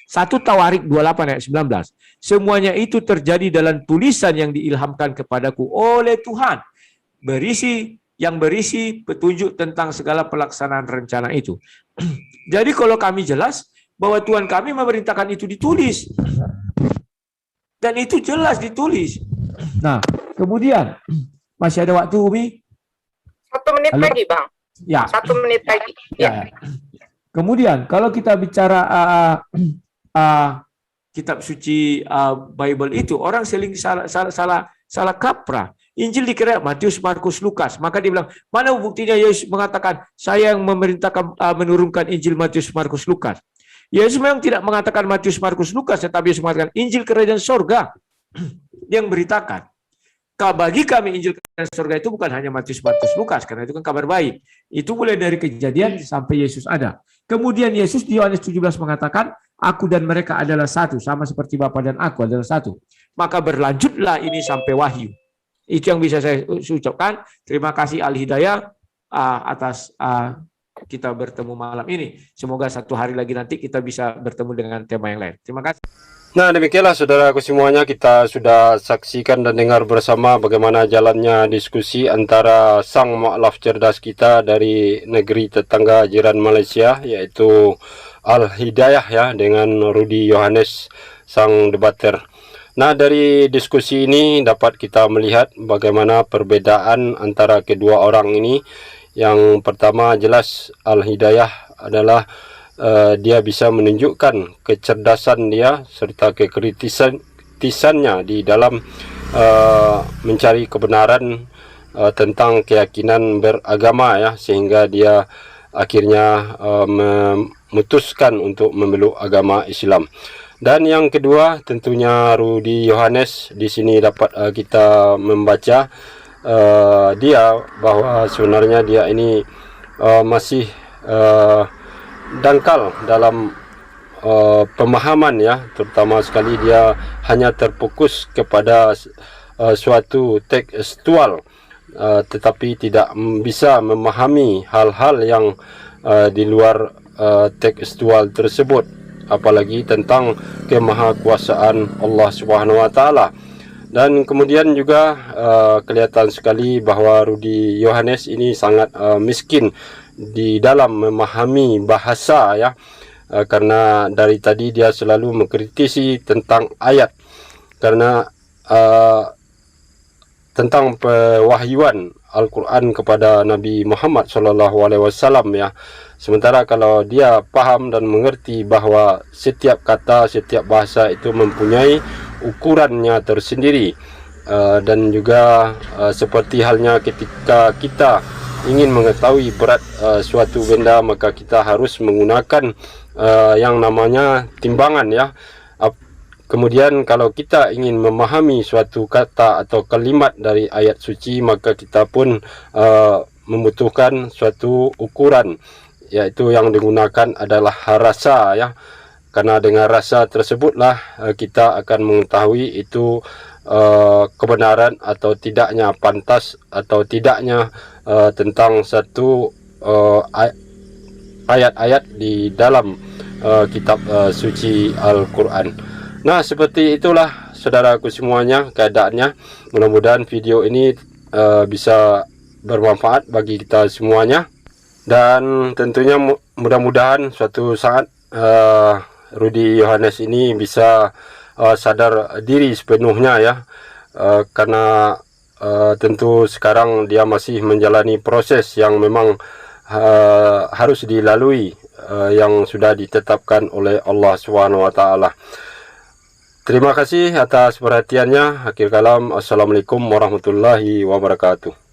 1 Tawarik 28 ayat 19. Semuanya itu terjadi dalam tulisan yang diilhamkan kepadaku oleh Tuhan. Berisi petunjuk tentang segala pelaksanaan rencana itu. Jadi kalau kami jelas bahwa Tuhan kami memerintahkan itu ditulis. Dan itu jelas ditulis. Nah, kemudian masih ada waktu, Umi? 1 menit lagi, Bang. Ya. 1 menit lagi. Ya. Kemudian kalau kita bicara kitab suci Bible itu, orang seling salah kaprah. Injil dikira Matius, Markus, Lukas. Maka dia bilang, mana buktinya Yesus mengatakan saya yang memerintahkan menurunkan Injil Matius, Markus, Lukas? Yesus memang tidak mengatakan Matius, Markus, Lukas, tetapi Yesus mengatakan Injil Kerajaan Sorga yang beritakan. Bagi kami Injil Kerajaan Sorga itu bukan hanya Matius, Markus, Lukas, karena itu kan kabar baik. Itu mulai dari Kejadian sampai Yesus ada. Kemudian Yesus di Yohanes 17 mengatakan, aku dan mereka adalah satu, sama seperti Bapa dan aku adalah satu. Maka berlanjutlah ini sampai Wahyu. Itu yang bisa saya ucapkan. Terima kasih Al-Hidayah atas kita bertemu malam ini. Semoga satu hari lagi nanti kita bisa bertemu dengan tema yang lain. Terima kasih. Nah, demikianlah saudaraku semuanya, kita sudah saksikan dan dengar bersama bagaimana jalannya diskusi antara sang mu'alaf cerdas kita dari negeri tetangga jiran Malaysia, yaitu Al-Hidayah ya, dengan Rudy Yohanes, sang debater. Nah, dari diskusi ini dapat kita melihat bagaimana perbedaan antara kedua orang ini. Yang pertama jelas Al-Hidayah adalah dia bisa menunjukkan kecerdasan dia serta kekritisannya di dalam mencari kebenaran tentang keyakinan beragama ya, sehingga dia akhirnya memutuskan untuk memeluk agama Islam. Dan yang kedua tentunya Rudy Yohanes. Di sini dapat kita membaca dia bahwa sebenarnya dia ini masih dangkal dalam pemahaman ya, terutama sekali dia hanya terfokus kepada suatu tekstual, tetapi tidak bisa memahami hal-hal yang di luar tekstual tersebut, apalagi tentang kemahakuasaan Allah Subhanahu wa taala. Dan kemudian juga kelihatan sekali bahwa Rudy Yohanes ini sangat miskin di dalam memahami bahasa ya, karena dari tadi dia selalu mengkritisi tentang ayat, karena tentang pewahyuan Al-Quran kepada Nabi Muhammad SAW ya. Sementara kalau dia paham dan mengerti bahwa setiap kata, setiap bahasa itu mempunyai ukurannya tersendiri, dan juga seperti halnya ketika kita ingin mengetahui berat suatu benda, maka kita harus menggunakan yang namanya timbangan ya. Kemudian kalau kita ingin memahami suatu kata atau kalimat dari ayat suci, maka kita pun membutuhkan suatu ukuran, yaitu yang digunakan adalah rasa ya. Karena dengan rasa tersebutlah kita akan mengetahui itu kebenaran atau tidaknya, pantas atau tidaknya tentang satu ayat-ayat di dalam kitab suci Al-Quran. Nah, seperti itulah saudaraku semuanya keadaannya. Mudah-mudahan video ini bisa bermanfaat bagi kita semuanya, dan tentunya mudah-mudahan suatu saat Rudy Yohanes ini bisa sadar diri sepenuhnya ya, karena tentu sekarang dia masih menjalani proses yang memang harus dilalui, yang sudah ditetapkan oleh Allah Subhanahu wa taala. Terima kasih atas perhatiannya. Akhir kalam, assalamualaikum warahmatullahi wabarakatuh.